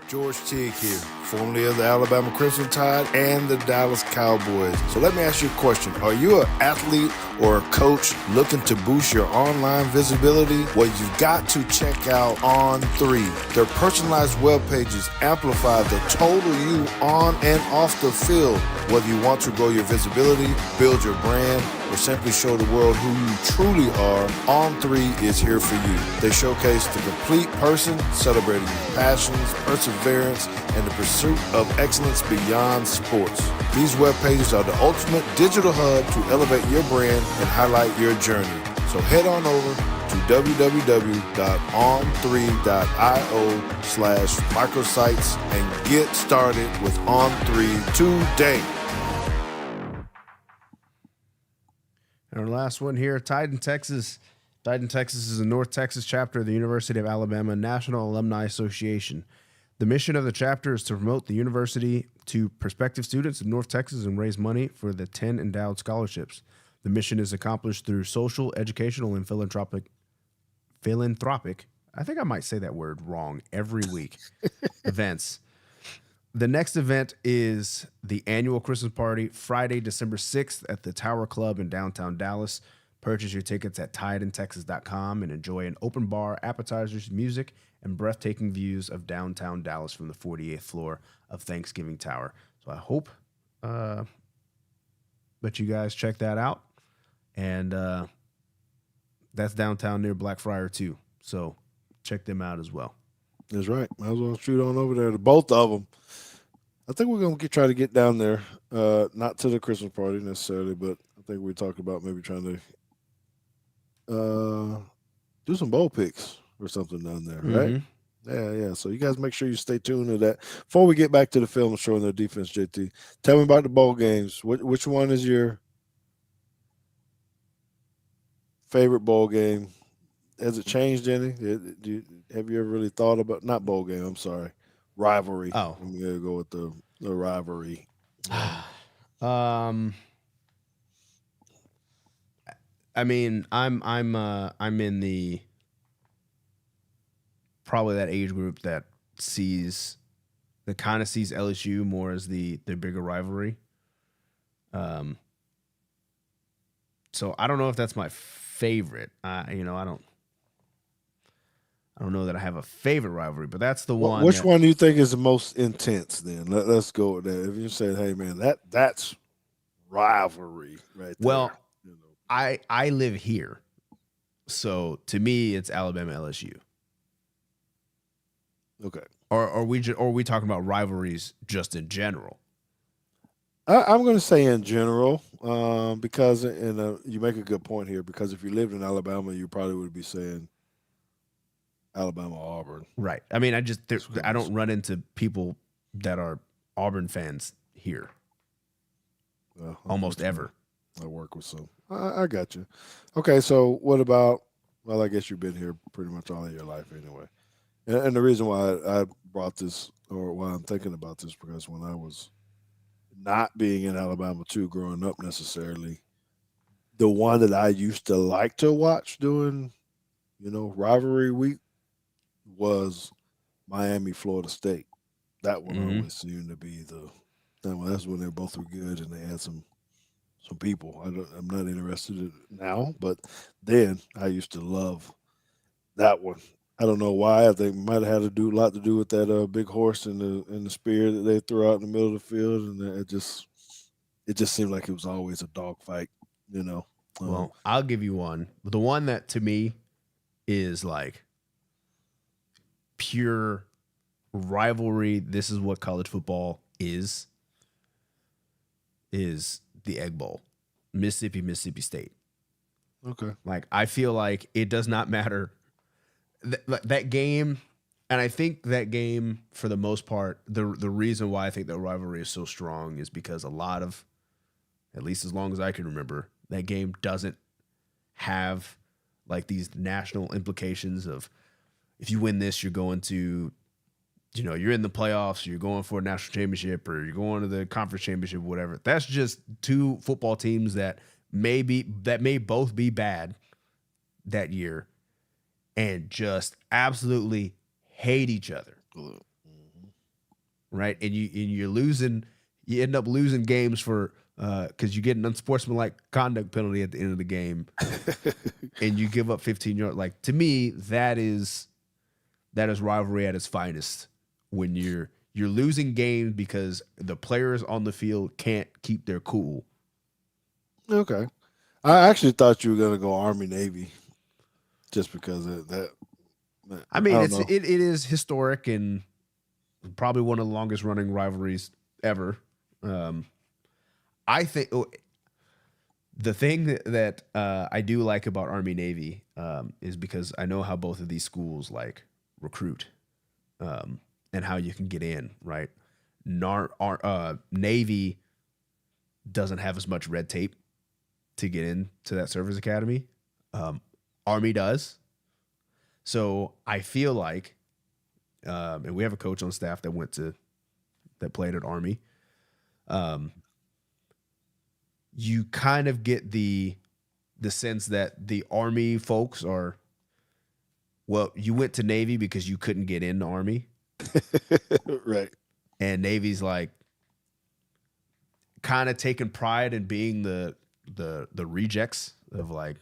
George Teague here, formerly of the Alabama Crimson Tide and the Dallas Cowboys. So let me ask you a question. Are you an athlete or a coach looking to boost your online visibility? Well, you've got to check out On3. Their personalized web pages amplify the total you on and off the field. Whether you want to grow your visibility, build your brand, or simply show the world who you truly are, On3 is here for you. They showcase the complete person, celebrating your passions, perseverance, and the pursuit of excellence beyond sports. These web pages are the ultimate digital hub to elevate your brand and highlight your journey. So head on over to www.on3.io/microsites and get started with On3 today. And our last one here, Titan, Texas. Titan, Texas is a North Texas chapter of the University of Alabama National Alumni Association. The mission of the chapter is to promote the university to prospective students in North Texas and raise money for the 10 endowed scholarships. The mission is accomplished through social, educational, and philanthropic, I think I might say that word wrong every week, events. The next event is the annual Christmas party, Friday, December 6th at the Tower Club in downtown Dallas. Purchase your tickets at tideandtexas.com and enjoy an open bar, appetizers, music, and breathtaking views of downtown Dallas from the 48th floor of Thanksgiving Tower. So I hope that you guys check that out. and that's downtown near Blackfriar too. So check them out as well. That's right. Might as well shoot on over there to both of them. I think we're gonna try to get down there, not to the Christmas party necessarily, but I think we talked about maybe trying to do some bowl picks or something down there, right? Mm-hmm. Yeah. So you guys make sure you stay tuned to that. Before we get back to the film showing their defense, JT, tell me about the bowl games. Which one is your favorite bowl game? Has it changed any? Have you ever really thought about not bowl game? I'm sorry, rivalry. Oh, I'm gonna go with the rivalry. um, I mean, I'm in the probably that age group that kind of sees LSU more as the bigger rivalry. So I don't know if that's my favorite. I don't know that I have a favorite rivalry, but that's the one. Which one do you think is the most intense? Then us go with that. If you say, "Hey, man, that's rivalry right there." Well, I live here, so to me, it's Alabama LSU. Okay. Or are we talking about rivalries just in general? I'm going to say in general, because you make a good point here. Because if you lived in Alabama, you probably would be saying Alabama Auburn. Right. I mean, I don't run into people that are Auburn fans here. Well, almost ever. I work with some. I got you. Okay, so what about? Well, I guess you've been here pretty much all of your life anyway. And the reason why I brought this, or why I'm thinking about this, because when I was not being in Alabama too, growing up necessarily, the one that I used to like to watch during, rivalry week was Miami, Florida State. That one always seemed to be that's when they both were good and they had some people. I'm not interested in it now, but then I used to love that one. I don't know why. I think it might have had a lot to do with that big horse and the spear that they threw out in the middle of the field, and it just seemed like it was always a dogfight. Well, I'll give you one. The one that to me is like pure rivalry. This is what college football is the Egg Bowl, Mississippi State. Okay. Like I feel like it does not matter that game, and I think that game for the most part, the reason why I think that rivalry is so strong is because a lot of, at least as long as I can remember, that game doesn't have like these national implications of if you win this, you're going to, you're in the playoffs, you're going for a national championship, or you're going to the conference championship, whatever. That's just two football teams that may both be bad that year and just absolutely hate each other. Mm-hmm. Right? And you're losing, you end up losing games for because you get an unsportsmanlike conduct penalty at the end of the game and you give up 15 yards. Like to me, that is rivalry at its finest. When you're losing games because the players on the field can't keep their cool. Okay. I actually thought you were gonna go Army Navy, just because of that. I mean, it is historic and probably one of the longest running rivalries ever. I think the thing that I do like about Army Navy is because I know how both of these schools like recruit and how you can get in, right? Navy doesn't have as much red tape to get into that service academy. Army does. So I feel like, and we have a coach on staff that played at Army. You kind of get the sense that the Army folks are, well, you went to Navy because you couldn't get into Army. Right. And Navy's like kind of taking pride in being the rejects of like,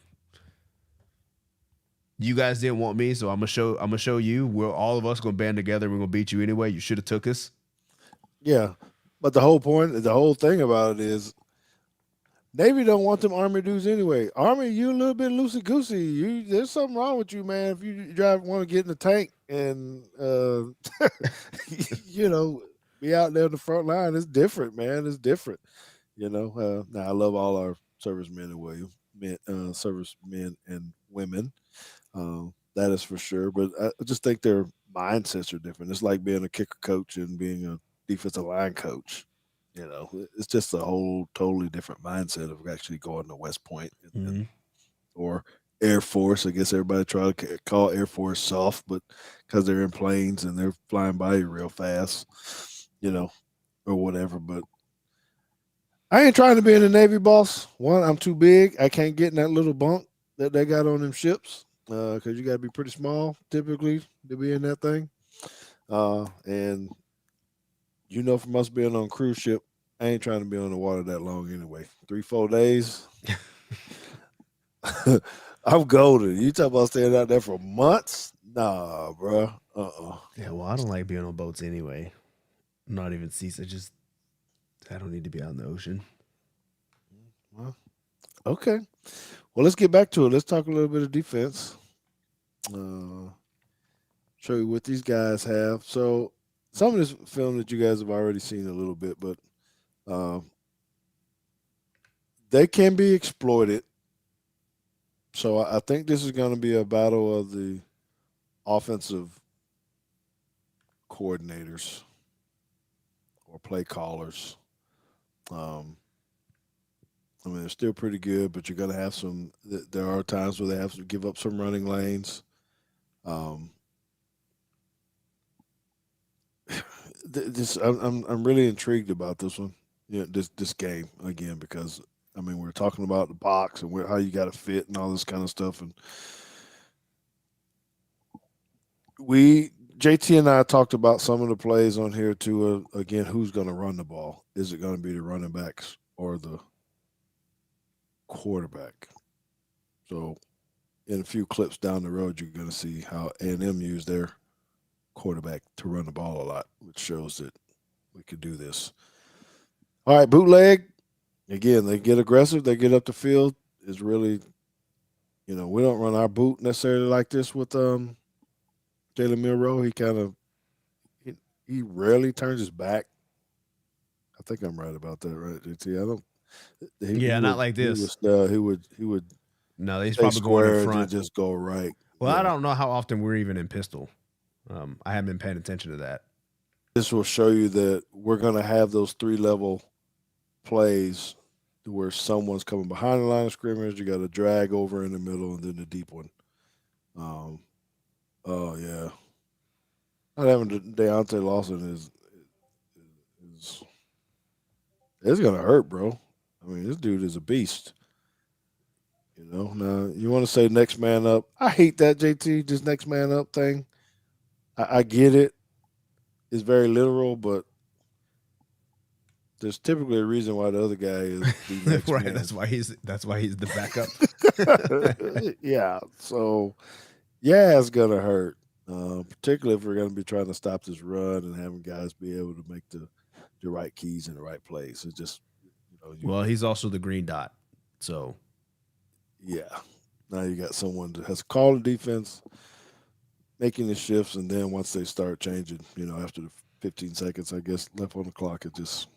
you guys didn't want me, so I'm gonna show you. We're all of us gonna band together. We're gonna beat you anyway. You should have took us. Yeah, but the whole thing about it is Navy don't want them Army dudes anyway. Army, you a little bit loosey goosey. There's something wrong with you, man. If you want to get in the tank and you know be out there in the front line, it's different, man. It's different. Now I love all our servicemen and servicemen and women. That is for sure. But I just think their mindsets are different. It's like being a kicker coach and being a defensive line coach. It's just a whole totally different mindset of actually going to West Point or Air Force. I guess everybody try to call Air Force soft, but because they're in planes and they're flying by you real fast, or whatever. But I ain't trying to be in the Navy, boss. One, I'm too big. I can't get in that little bunk that they got on them ships because you got to be pretty small typically to be in that thing. And from us being on cruise ship, I ain't trying to be on the water that long anyway. 3-4 days. I'm golden. You talk about staying out there for months? Nah, bro. Yeah, well, I don't like being on boats anyway. Not even seas. I don't need to be out in the ocean. Well, okay. Well, let's get back to it. Let's talk a little bit of defense. Show you what these guys have. So, some of this film that you guys have already seen a little bit, but they can be exploited. So, I think this is going to be a battle of the offensive coordinators or play callers. They're still pretty good, but you're going to have some. There are times where they have to give up some running lanes. I'm really intrigued about this one. This game again because we're talking about the box and how you got to fit and all this kind of stuff, and JT and I talked about some of the plays on here too. Again, who's going to run the ball? Is it going to be the running backs or the quarterback? So, in a few clips down the road, you're going to see how A&M used their quarterback to run the ball a lot, which shows that we could do this. All right, bootleg. Again, they get aggressive. They get up the field. Is really, we don't run our boot necessarily like this with Jalen Milroe. He kind of he rarely turns his back. I think I'm right about that, right, JT? I don't. Not like this. He would. No, he's stay probably going in square front. and just go right. Well, I don't know how often we're even in pistol. I haven't been paying attention to that. This will show you that we're going to have those 3-level plays where someone's coming behind the line of scrimmage. You got a drag over in the middle and then the deep one. Oh yeah, not having Deontay Lawson is it's gonna hurt, bro. This dude is a beast. Now you want to say next man up. I hate that, JT, just next man up thing. I get it. It's very literal, but there's typically a reason why the other guy is the next right. man. That's why he's the backup. Yeah. So yeah, it's gonna hurt. Particularly if we're gonna be trying to stop this run and having guys be able to make the right keys in the right place. It's just well, he's also the green dot. So yeah. Now you got someone that has called the defense, making the shifts, and then once they start changing, after the 15 seconds, I guess, left on the clock, it's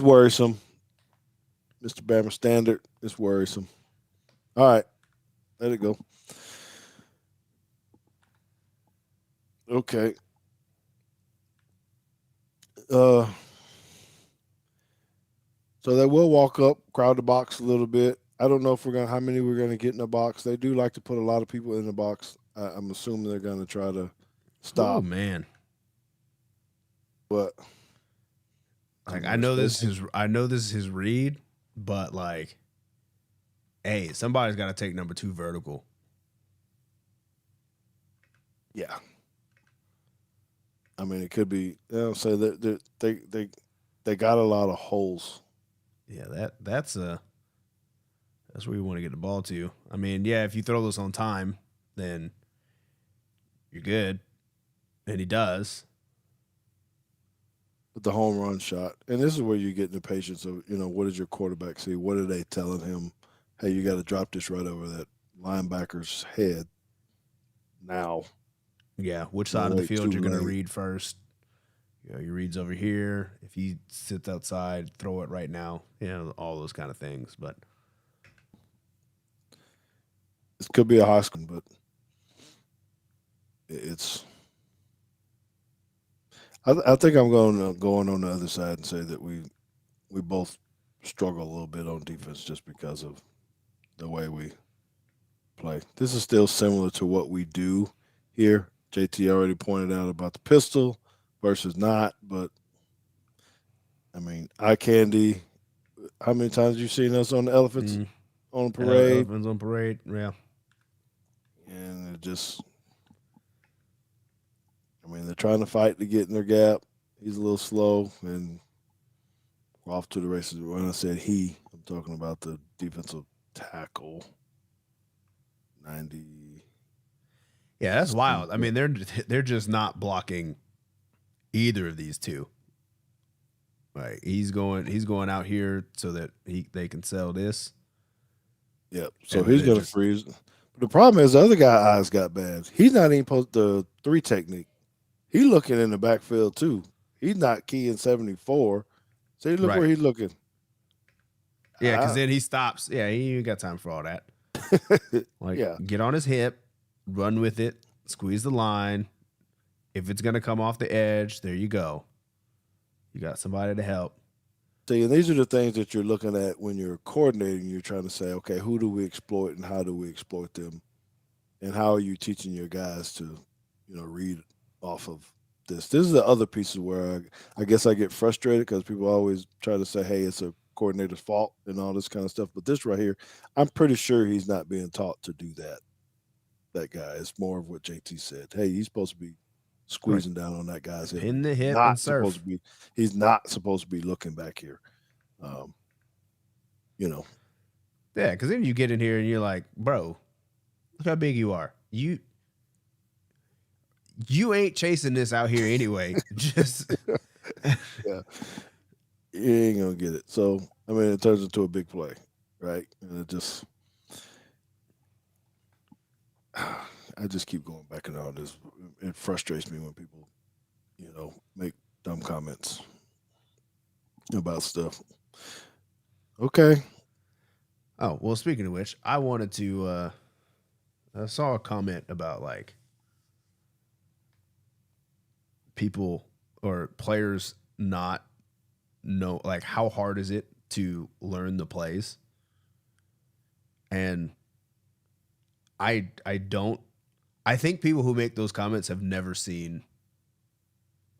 worrisome. Mr. Bama standard, it's worrisome. All right, let it go. Okay. So they will walk up, crowd the box a little bit. I don't know if how many we're gonna get in the box. They do like to put a lot of people in the box. I'm assuming they're gonna try to stop. Oh man. But I know this is his read, but hey, somebody's got to take number 2 vertical. Yeah. It could be. So they got a lot of holes. Yeah, that's where you want to get the ball to. Yeah, if you throw this on time, then you're good, and he does. with the home run shot. And this is where you get the patience of, what does your quarterback see? What are they telling him? Hey, you got to drop this right over that linebacker's head now. Yeah, which side Don't of the wait field too you're going to late. read first. Your reads over here. If he sits outside, throw it right now. All those kind of things. But This could be a high school, but it's. I think I'm going on the other side and say that we both struggle a little bit on defense just because of the way we play. This is still similar to what we do here. JT already pointed out about the pistol versus not, but I mean, eye candy. How many times you seen us on the elephants mm, on parade? elephants on parade. Yeah. And it just, I mean, they're trying to fight to get in their gap. He's a little slow, and we're off to the races. When I said he, I'm talking about the defensive tackle. 90. Yeah, that's wild. I mean, they're just not blocking either of these two. Like he's going out here so that they can sell this. Yep. So And he's they're gonna just freeze. But the problem is the other guy eyes got bad. He's not even supposed the 3 technique. He looking in the backfield too. He's not keying 74. See, look right. where he's looking. Yeah, because Ah, then he stops. Yeah, he ain't got time for all that. Like, yeah. get on his hip, run with it, squeeze the line. If it's gonna come off the edge, there you go. You got somebody to help. See, and these are the things that you're looking at when you're coordinating. You're trying to say, okay, who do we exploit and how do we exploit them, and how are you teaching your guys to, read off of this. This is the other pieces where I guess I get frustrated because people always try to say, hey, it's a coordinator's fault and all this kind of stuff. But this right here, I'm pretty sure he's not being taught to do that. That guy. It's more of what JT said. Hey, he's supposed to be Right. squeezing down on that guy's hip. Pin the hip and Not supposed surf. to be. He's not supposed to be looking back here. Um, you know, Yeah, because then you get in here and you're like, bro, look how big you are. You ain't chasing this out here anyway. Just yeah, he ain't gonna get it. So I mean, it turns into a big play, right? And it just, I just keep going back and all this. It frustrates me when people, make dumb comments about stuff. Okay, oh well. Speaking of which, I wanted to. I saw a comment about like people or players not know like how hard is it to learn the plays, and I don't. I think people who make those comments have never seen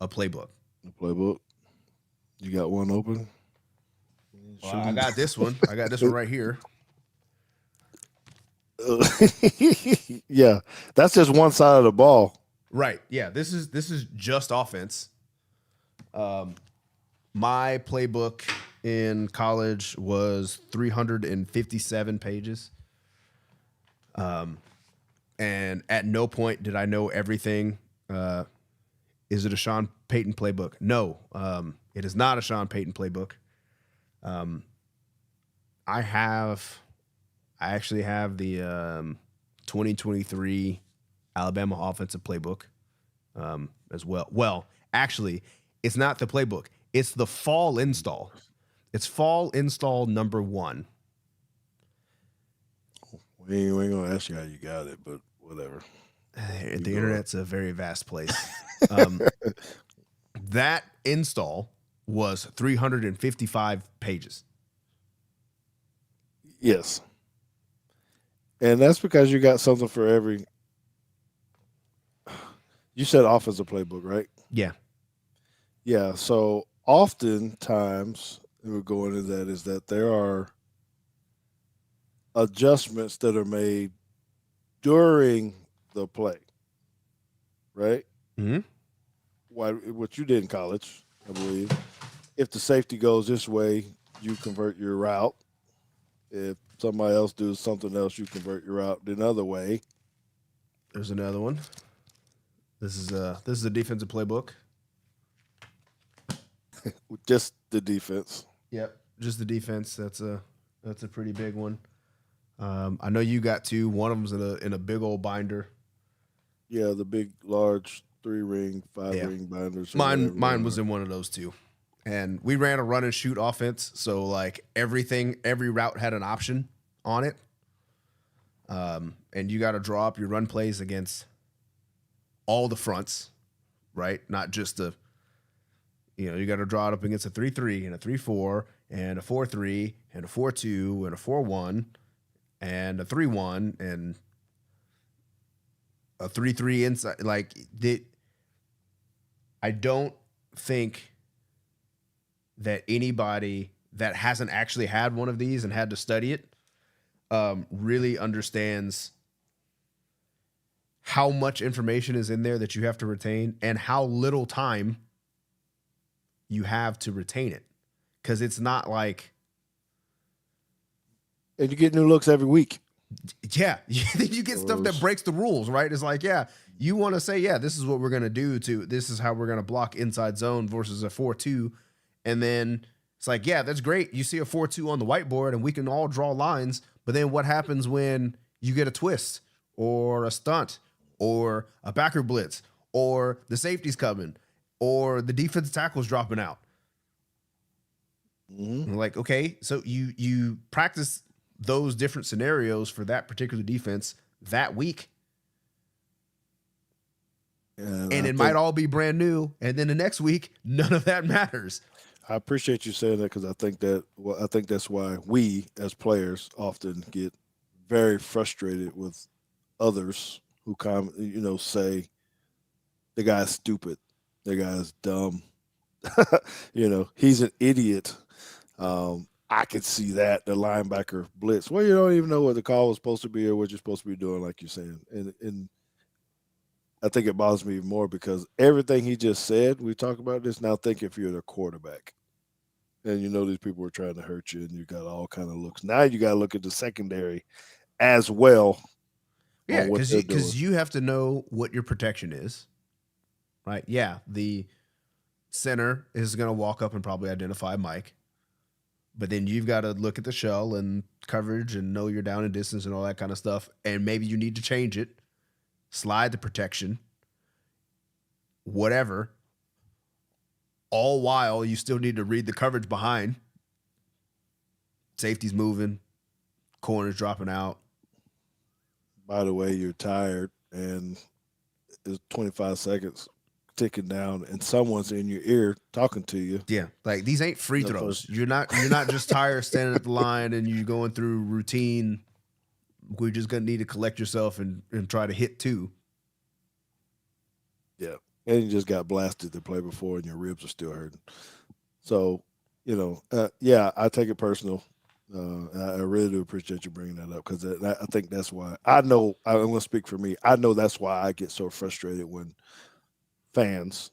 a playbook. the playbook. You got one open. Well, I got this one. I got this one right here. Yeah, that's just one side of the ball. Right. Yeah. This is just offense. My playbook in college was 357 pages. And at no point did I know everything. Is it a Sean Payton playbook? No. It is not a Sean Payton playbook. I actually have the 2023 Alabama offensive playbook as well. Well, actually, it's not the playbook. It's the fall install. It's fall install number 1. We ain't gonna ask you how you got it, but whatever. The internet's a very vast place. That install was 355 pages. Yes, and that's because you got something for every. You said offensive playbook, right? Yeah. Yeah. So oftentimes, and we're going into that, is that there are adjustments that are made during the play, right? Mm-hmm. What you did in college, I believe. If the safety goes this way, you convert your route. If somebody else does something else, you convert your route another way. There's another one. This is a defensive playbook. Just the defense. Yep, just the defense. That's a pretty big one. I know you got two. One of them's in a big old binder. Yeah, the big, large 3-ring, 5 Yeah, ring binders or mine whatever they mine was are. in one of those two, and we ran a run and shoot offense. So like every route had an option on it. And you got to draw up your run plays against all the fronts, right? Not just you got to draw it up against a 3-3 and a 3-4 and a 4-3 and a 4-2 and a 4-1 and a 3-1 and a 3-3 inside. I don't think that anybody that hasn't actually had one of these and had to study it really understands how much information is in there that you have to retain and how little time you have to retain it. Because it's not like, And you get new looks every week. yeah, you get stuff that breaks the rules, right? It's like, yeah, you want to say, yeah, this is what we're going to do this is how we're going to block inside zone versus a 4-2. And then it's like, yeah, that's great. You see a 4-2 on the whiteboard and we can all draw lines. But then what happens when you get a twist or a stunt or a backer blitz or the safety's coming or the defensive tackle's dropping out? Mm-hmm. Like, okay, so you practice those different scenarios for that particular defense that week. And it might all be brand new. And then the next week, none of that matters. I appreciate you saying that because I think that's why we as players often get very frustrated with others who say the guy's stupid, the guy's dumb, he's an idiot. I could see that the linebacker blitz. Well, you don't even know what the call was supposed to be or what you're supposed to be doing, like you're saying, and I think it bothers me more because everything he just said, we talk about this now. Think if you're the quarterback, and these people are trying to hurt you, and you got all kind of looks. Now you got to look at the secondary as well. Yeah, because you have to know what your protection is, right? Yeah, the center is going to walk up and probably identify Mike, but then you've got to look at the shell and coverage and know your down and distance and all that kind of stuff, and maybe you need to change it. Slide the protection, whatever, all while you still need to read the coverage behind. Safety's moving, corner's dropping out. By the way, you're tired and it's 25 seconds ticking down and someone's in your ear talking to you. Yeah, like these ain't free throws. You're not just tired standing at the line and you're going through routine. We're just gonna need to collect yourself and try to hit two. Yeah, and you just got blasted the play before, and your ribs are still hurting. So, yeah, I take it personal. I really do appreciate you bringing that up because I think that's why I'm going to speak for me. I know that's why I get so frustrated when fans,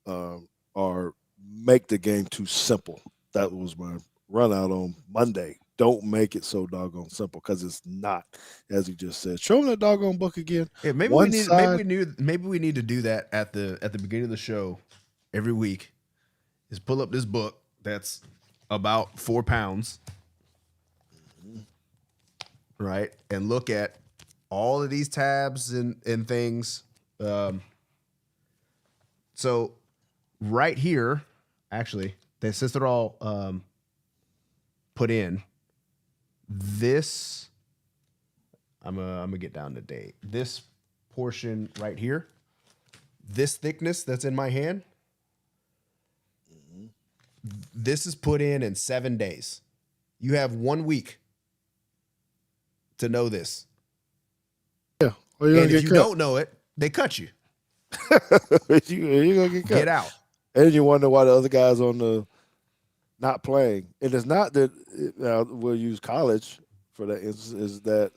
are make the game too simple. That was my run out on Monday. Don't make it so doggone simple because it's not, as he just said. Show them that doggone book again. Yeah, maybe we need to do that at the beginning of the show every week. Is pull up this book that's about 4 pounds, right, and look at all of these tabs and things. So right here, actually, since they're all put in. This, I'm gonna get down to date. This portion right here, this thickness that's in my hand, this is put in 7 days. You have 1 week to know this. Yeah, and if you don't know it, they cut you. You're gonna get cut. Get out. And you wonder why the other guys on the not playing. It is not that we'll use college for that instance, is that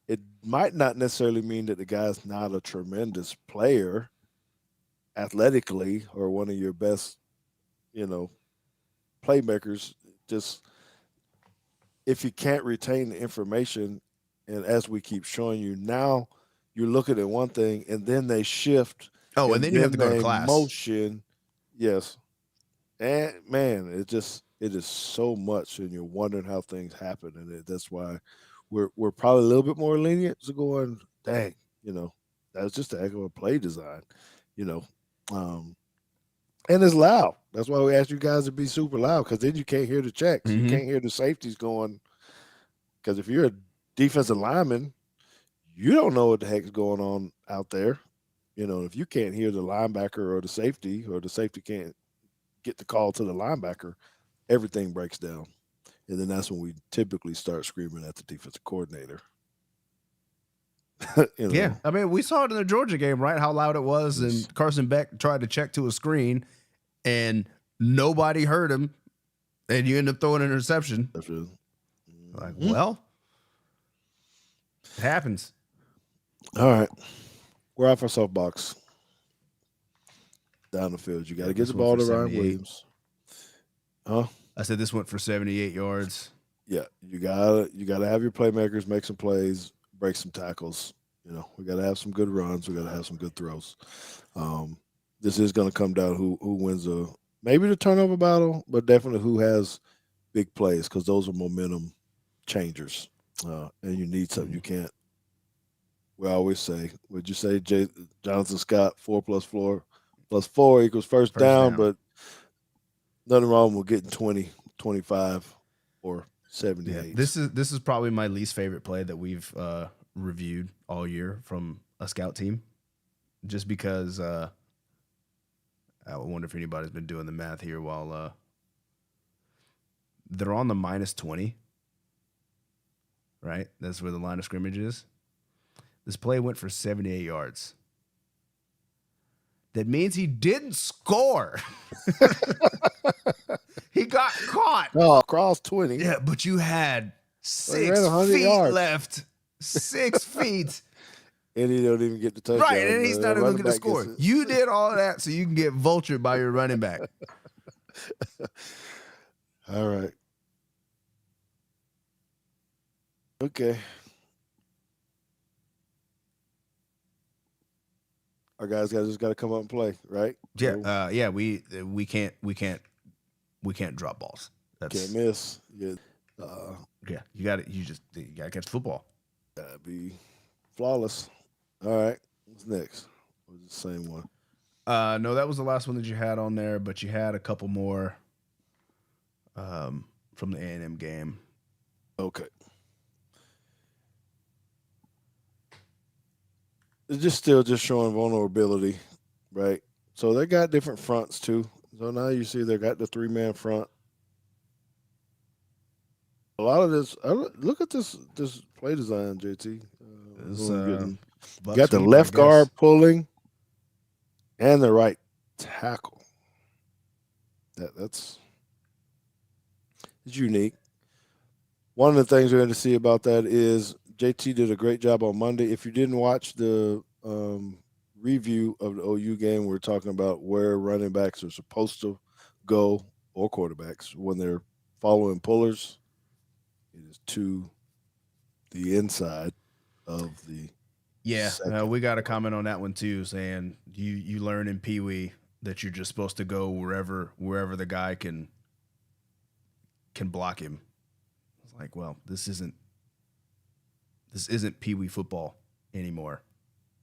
it might not necessarily mean that the guy's not a tremendous player athletically or one of your best, playmakers. Just if you can't retain the information, and as we keep showing you now, you're looking at one thing and then they shift. Oh, and then you have to go to class. Motion, yes. And man, it is so much, and you're wondering how things happen, and that's why we're probably a little bit more lenient. So going, dang, you know, that's just a heck of a play design, you know, um, and it's loud. That's why we ask you guys to be super loud because then you can't hear the checks, you Mm-hmm. can't hear the safeties going. Because if you're a defensive lineman, you don't know what the heck's going on out there. You know, if you can't hear the linebacker or the safety can't get the call to the linebacker, everything breaks down. And then that's when we typically start screaming at the defensive coordinator. you Yeah, know, I mean, we saw it in the Georgia game, right? How loud it was, it's, and Carson Beck tried to check to a screen, and nobody heard him, and you end up throwing an interception. that's really, Like, Mhm. well, it happens. All right. We're off our soapbox down the field. You got Yeah, to get this the went ball for to Ryan 78. Williams. Huh? I said this went for 78 yards. Yeah. You gotta have your playmakers make some plays, break some tackles. You know, we gotta have some good runs. We gotta have some good throws. Um, this is gonna come down who wins maybe the turnover battle, but definitely who has big plays because those are momentum changers. And you need something you can't. We always say, would you say Jonathan Scott 4 plus 4 equals first First down, down. but nothing wrong with getting 20, 25, or Yeah, 78. this is probably my least favorite play that we've reviewed all year from a scout team, just because I wonder if anybody's been doing the math here while they're on the -20, right? That's where the line of scrimmage is. This play went for 78 yards. That means he didn't score. He got caught. Oh, cross 20. Yeah, but you had Well, he ran six 100 feet yards. left. 6 feet. And he don't even get the Right, touchdown. and he's The not even running looking to back gets score. it. You did all of that so you can get vultured by your running back. All right. Okay. Our guys just got to come up and play, right? Yeah, So yeah. We can't drop balls. can't That's miss. Uh, yeah. You gotta catch the football. gotta be flawless. All right. What's next? Was the same one? No, that was the last one that you had on there, but you had a couple more from the A&M game. Okay. It's just still just showing vulnerability, right? So they got different fronts too. So now you see they got the 3-man front. A lot of this. Look at this play design, JT. It's You buck got the sweep, I left guard guess. pulling and the right tackle. That's it's unique. One of the things we're going to see about that is JT did a great job on Monday. If you didn't watch the review of the OU game, we're talking about where running backs are supposed to go or quarterbacks when they're following pullers. It is to the inside of the Yeah, second. we got a comment on that one too, saying you learn in Pee Wee that you're just supposed to go wherever the guy can block him. It's like, well, this isn't Pee Wee football anymore.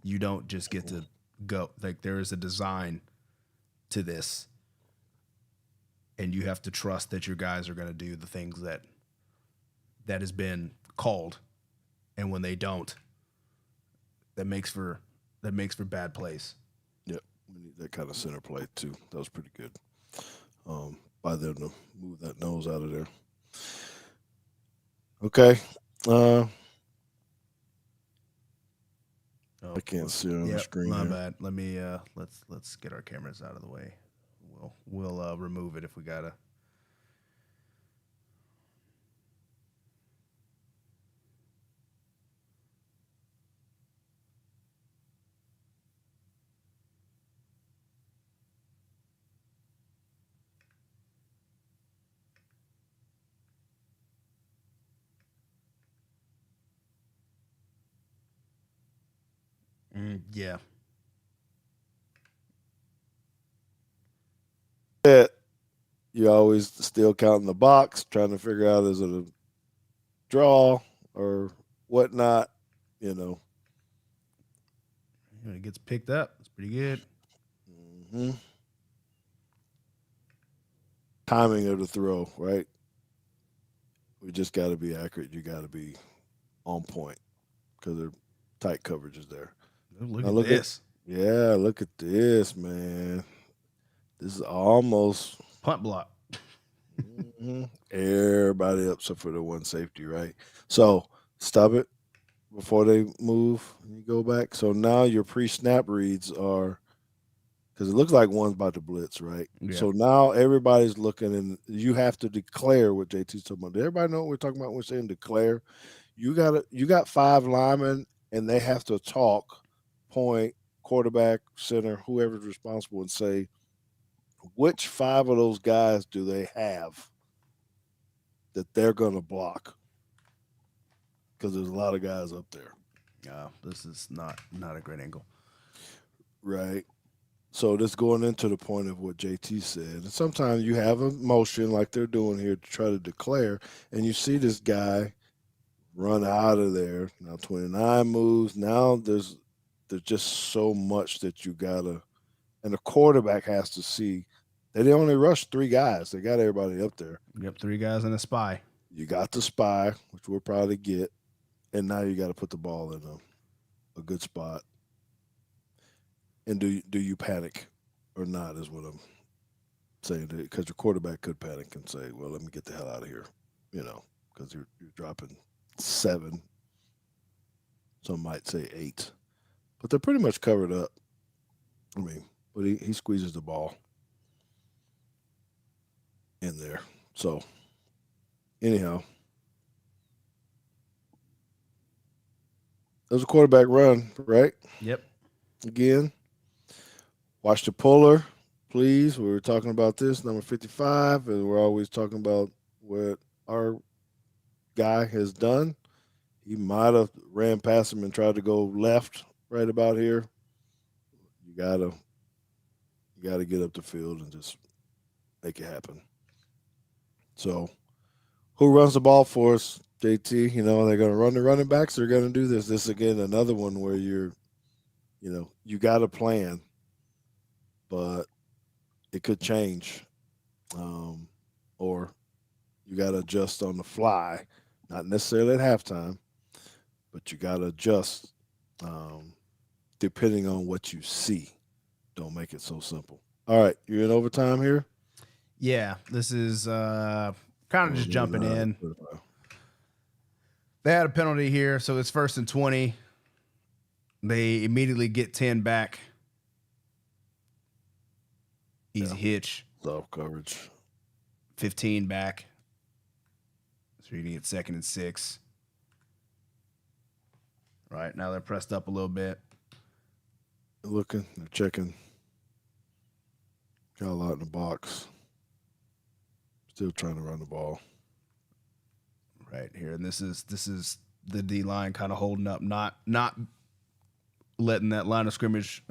You don't just get to go. Like, there is a design to this, and you have to trust that your guys are going to do the things that has been called, and when they don't, that makes for bad plays. Yep, we need that kind of center play too. That was pretty good by them to move that nose out of there. Okay, Oh, I can't see it on the yep, screen my here. bad. Let me let's get our cameras out of the way. We'll remove it if we gotta. Yeah. Yeah, you always still counting the box, trying to figure out is it a draw or whatnot. You know, It gets picked up. It's pretty good. hmm timing of the throw, right? We just got to be accurate. You got to be on point because they're tight coverages there. Look Now at look at this look at this, man. This is almost punt block. everybody up except for the one safety, right? So stop it before they move. You go back. So now your pre-snap reads are because it looks like one's about to blitz, right? Yeah. So now everybody's looking, and you have to declare what JT's talking about. Does everybody know what we're talking about when we're saying declare? You got five linemen, and they have to talk, point, quarterback, center, whoever's responsible, and say which five of those guys do they have that they're going to block because there's a lot of guys up there, This is not a great angle. right? So this going into the point of what JT said. And sometimes you have a motion like they're doing here to try to declare, and you see this guy run out of there. Now 29 moves. Now there's just so much that you gotta, and the quarterback has to see. They only rush three guys. They got everybody up there. Yep, 3 guys and a spy. You got the spy, which we'll probably get, and now you got to put the ball in a good spot. And do you panic or not? Is what I'm saying, because your quarterback could panic and say, "Well, let me get the hell out of here," because you're dropping 7. Some might say 8, but they're pretty much covered up. I mean, but he squeezes the ball in there. So anyhow, there's a quarterback run, right? Yep. Again, watch the puller, please. We were talking about this number 55, and we're always talking about what our guy has done. He might have ran past him and tried to go left right about here. You gotta get up the field and just make it happen. So who runs the ball for us, JT? They're gonna run the running backs, they're gonna do this. This again, another one where you got a plan, but it could change. Or you gotta adjust on the fly, not necessarily at halftime, but you gotta adjust um, depending on what you see. Don't make it so simple. All right, you're in overtime here. Yeah, this is kind of Oh, just jumping in. no. They had a penalty here, so it's 1st and 20. They immediately get 10 back. Easy hitch. Soft coverage. 15 back. So you're going to get 2nd and 6. Right, now they're pressed up a little bit. They're looking, they're checking. Got a lot in the box. Still trying to run the ball. Right here, and this is the D line kind of holding up, not letting that line of scrimmage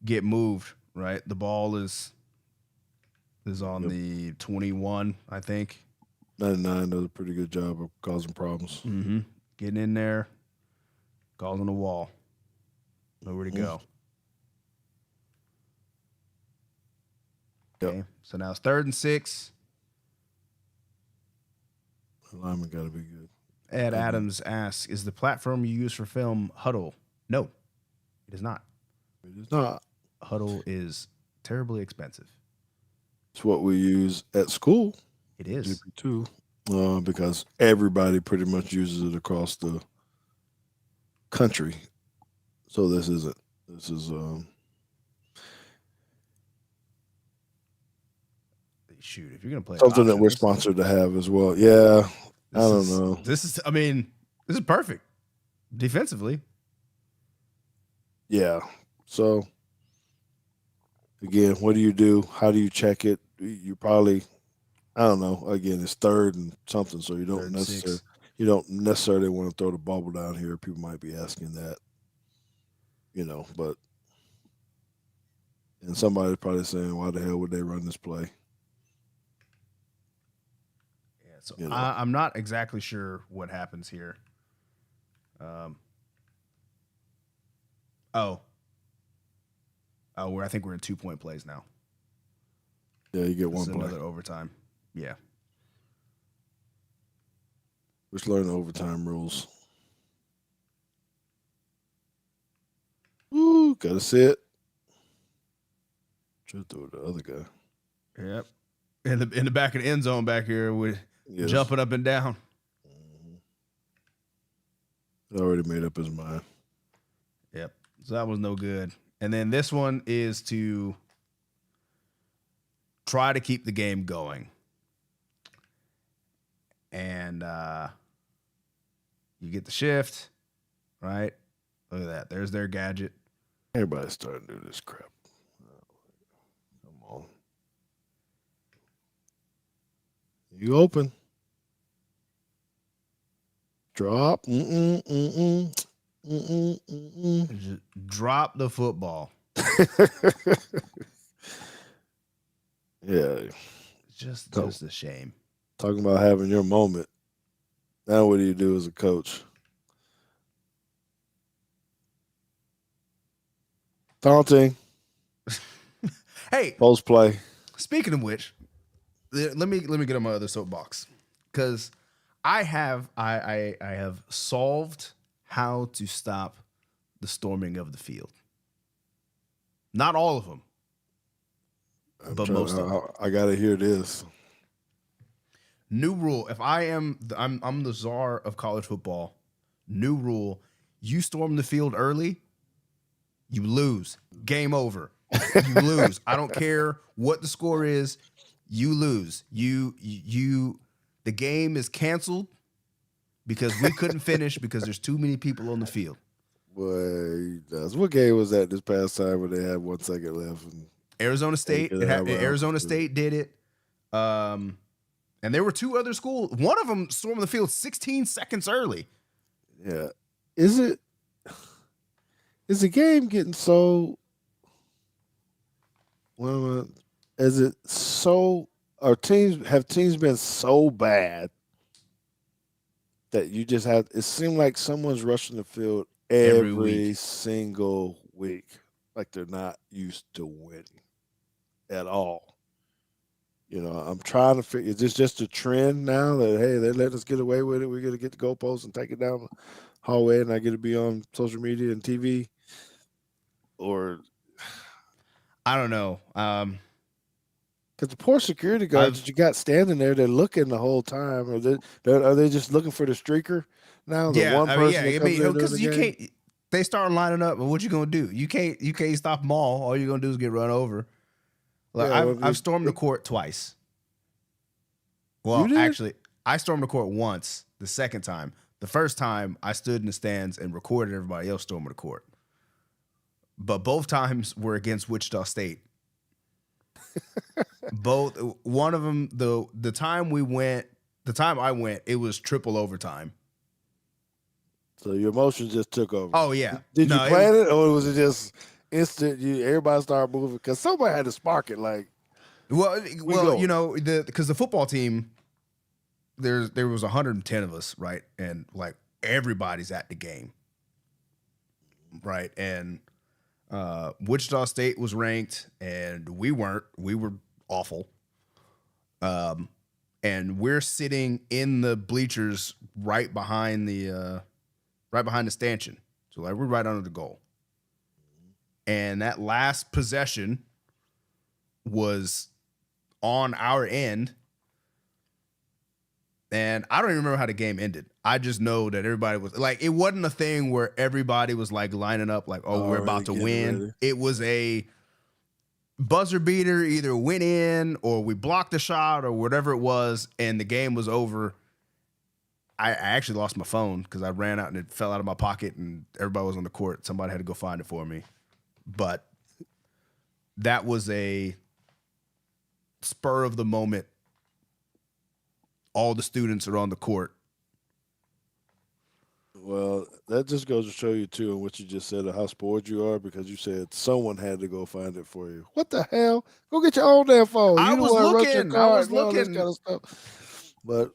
get moved. Right, the ball is on the 21, I think. 99 does a pretty good job of causing problems. Mm-hmm. Getting in there, causing a wall. Nowhere to go. Yep. Okay, so now it's 3rd and 6. The lineman got to be good. Ed Adams asks, "Is the platform you use for film Huddle?" No, it is not. It is not. Huddle is terribly expensive. It's what we use at school. It is. GP2, because everybody pretty much uses it across the country. So this isn't. This is Shoot, if you're gonna play something that option, we're sponsored to have as well. Yeah, I don't know. This is perfect defensively. Yeah. So again, what do you do? How do you check it? You probably, I don't know. Again, it's 3rd and something, so you don't 3rd and 6. want to throw the bubble down here. People might be asking that, and somebody's probably saying, "Why the hell would they run this play?" So You know, I'm not exactly sure what happens here. Um, oh, I think we're in 2-point plays now. yeah, you get This one is play. another overtime. Yeah. Just learn the overtime rules. Ooh, gotta sit. Should throw the other guy. Yep. In the back of the end zone back here with Yes. jumping up and down. He already made up his mind. Yep. So that was no good. And then this one is to try to keep the game going. And you get the shift, right? Look at that. There's their gadget. Everybody's starting to do this crap. Come on. You open. Drop. Just drop the football. Yeah. Just a shame. Talking about having your moment. Now what do you do as a coach? Taunting. Hey, Post play. speaking of which, let me get on my other soapbox, because I have solved how to stop the storming of the field. Not all of them, but most of them. I gotta hear this. New rule: if I'm the czar of college football. New rule: you storm the field early, you lose. Game over. You lose. I don't care what the score is. You lose. You. The game is canceled because we couldn't finish because there's too many people on the field. Boy, what game was that this past time when they had 1 second left? And Arizona State. Arizona State did it. And there were 2 other schools. One of them stormed the field 16 seconds early. Yeah. Is the game getting so? Well, is it so? Have teams been so bad that you just have? It seemed like someone's rushing the field every week. Single week, like they're not used to winning at all. You know, I'm trying to figure. Is this just a trend now that hey, they let us get away with it? We're gonna get the goalposts and take it down the hallway, and I get to be on social media and TV, or I don't know. because the poor security guards that you got standing there, they're looking the whole time. Are they just looking for the streaker now? The one person that comes in because you game? can't. They start lining up, and what you gonna do? You can't stop them all you're gonna do is get run over. Like I've stormed the court twice. Well, actually, I stormed the court once. The second time, the first time, I stood in the stands and recorded everybody else storming the court. But both times were against Wichita State. One of them, the time I went, it was triple overtime. So your emotions just took over. Oh yeah. Did you plan it, or was it just instant? Everybody started moving because somebody had to spark it. Like, well, you know, because the football team, there was 110 of us, right, and like everybody's at the game, right, and Wichita State was ranked, and we weren't. We were awful. And we're sitting in the bleachers right behind the stanchion. So like we're right under the goal. And that last possession was on our end. And I don't even remember how the game ended. I just know that everybody was like, it wasn't a thing where everybody was like lining up like, oh, we're about to win. Ready. It was a buzzer beater, either went in or we blocked the shot or whatever it was, and the game was over. I actually lost my phone because I ran out and it fell out of my pocket and everybody was on the court. Somebody had to go find it for me. But that was a spur of the moment. All the students are on the court. Well, that just goes to show you, too, and what you just said, how spoiled you are, because you said someone had to go find it for you. What the hell? Go get your own damn phone. I was looking. This kind of stuff. But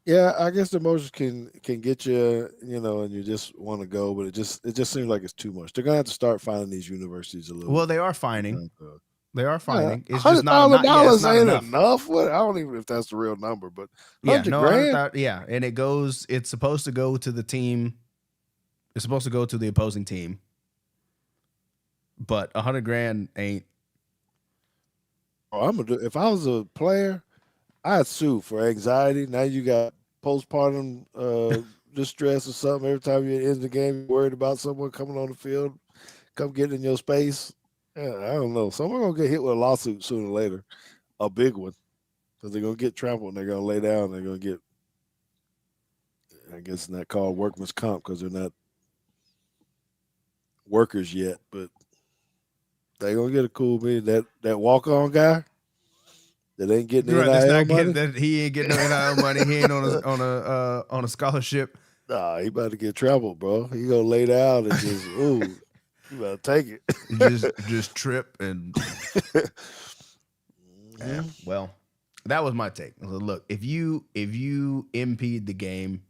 Yeah, I guess the emotions can get you, and you just want to go, but it just seems like it's too much. They're gonna have to start finding these universities a little Well, bit they more. are They're finding. gonna have to- They are Yeah, finding. It's just hundred not thousand not. Yeah, it's dollars not ain't enough. enough. What I don't even know if that's the real number, but Yeah, 100 no, 100. grand. Yeah, and it goes. It's supposed to go to the team. It's supposed to go to the opposing team, but 100 grand ain't. Oh, I'm gonna do. If I was a player, I'd sue for anxiety. Now you got postpartum distress or something. Every time you end the game, you're worried about someone coming on the field, come get in your space. Yeah, I don't know. Someone gonna get hit with a lawsuit sooner or later, a big one, because they're gonna get trampled and they're gonna lay down. They're gonna get, I guess, it's not called workman's comp because they're not workers yet, but they're gonna get a cool million. That walk on guy that ain't getting the Right, that's NIL not getting money. that. He ain't getting no NIL money. He ain't on a scholarship. Nah, he about to get trampled, bro. He gonna lay down and just, ooh, you better take it. Just trip and yeah. Mhm. Well, that was my take. I said, look, if you impede the game,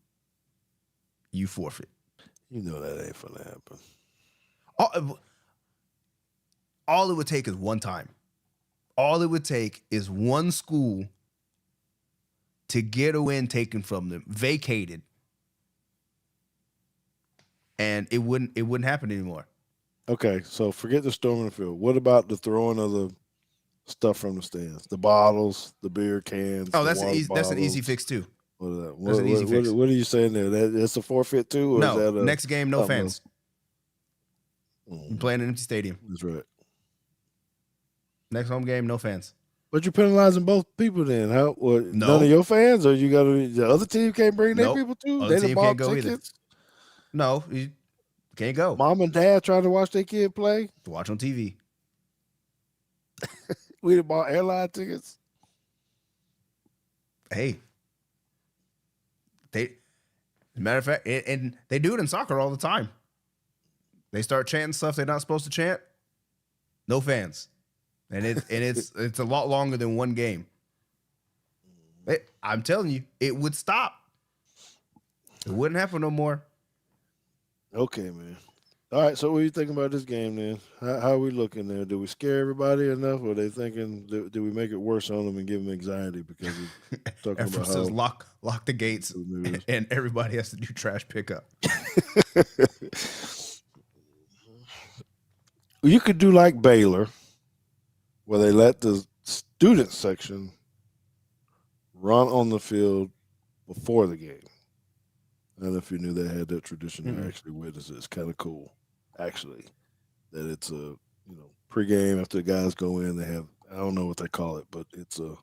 you forfeit. You know that ain't gonna happen. All, all it would take is one time. All it would take is one school to get a win taken from them, vacated, and it wouldn't happen anymore. Okay, so forget the storm in the field. What about the throwing of the stuff from the stands? The bottles, the beer cans, Oh, the that's an water easy that's an easy bottles. fix too. What is that? That's an easy fix. What are you saying there? That's a forfeit too, or is No, that a next game, no something else? fans. You play in an empty stadium. That's right. Next home game, no fans. But you're penalizing both people then. How? What, none of No, your fans, or you got to the other team can't bring their nope. people too? Other They done team can't bought go either. tickets. No, you can't go. Mom and dad trying to watch their kid play. To watch on TV. We done bought airline tickets. Hey, they. As a matter of fact, and they do it in soccer all the time. They start chanting stuff they're not supposed to chant. No fans, and it's a lot longer than one game. I'm telling you, it would stop. It wouldn't happen no more. Okay, man. All right. So what are you thinking about this game then? How are we looking there? Do we scare everybody enough, or are they thinking do we make it worse on them and give them anxiety because we're talking Effort about says how lock the gates, it and everybody has to do trash pickup. is? You could do like Baylor, where they let the student section run on the field before the game. I don't know if you knew they had that tradition to Mm-mm. actually witness it. It's kind of cool, actually, that it's a pregame after the guys go in. They have, I don't know what they call it, but it's a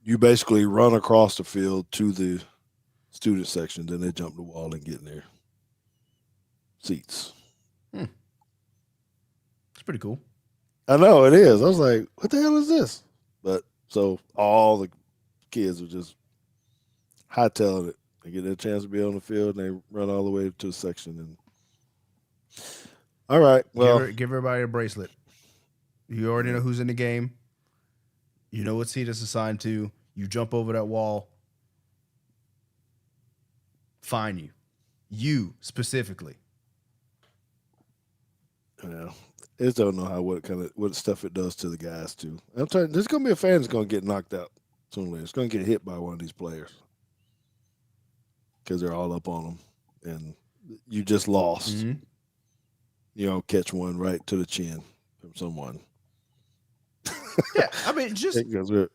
you basically run across the field to the student section, then they jump the wall and get in their seats. Hmm. It's pretty cool. I know it is. I was like, what the hell is this? But so all the kids are just hightailing it. They get their chance to be on the field and they run all the way to the section. And all right, well, Give everybody a bracelet. You already yeah, know who's in the game. You know what seat it's assigned to. You jump over that wall. Fine you. You specifically. yeah. I just don't know what stuff it does to the guys too. I'm telling you, there's gonna be a fan that's gonna get knocked out sooner or later. It's gonna get hit by one of these players because they're all up on them, and you just lost. Mm-hmm. You know, catch one right to the chin from someone. Yeah, I mean, just Because we're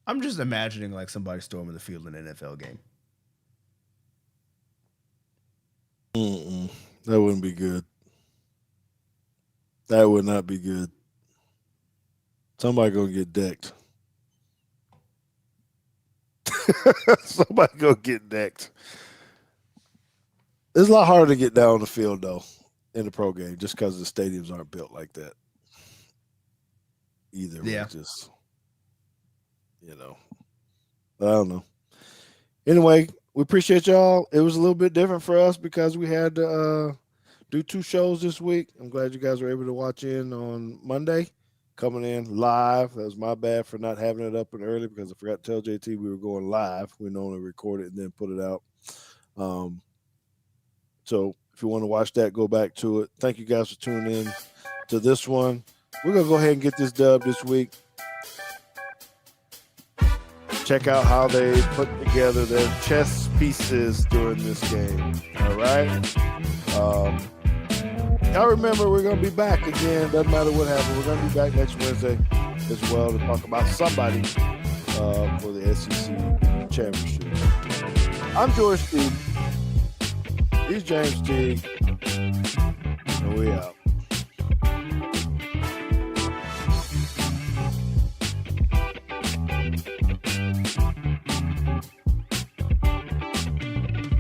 I'm just imagining like somebody storming the field in an NFL game. that wouldn't be good. That would not be good. Somebody gonna get decked. Somebody gonna get decked. It's a lot harder to get down on the field though in the pro game, just because the stadiums aren't built like that. Either, Yeah. it's just I don't know. Anyway, we appreciate y'all. It was a little bit different for us because we had to do two shows this week. I'm glad you guys were able to watch in on Monday. coming in live. That was my bad for not having it up and early because I forgot to tell JT we were going live. We normally record it and then put it out. So if you want to watch that, go back to it. Thank you guys for tuning in to this one. We're going to go ahead and get this dub this week. Check out how they put together their chess pieces during this game. All right. Y'all remember we're going to be back again. Doesn't matter what happens. We're going to be back next Wednesday as well to talk about somebody for the SEC championship. I'm George Teague. He's James Teague. And we out.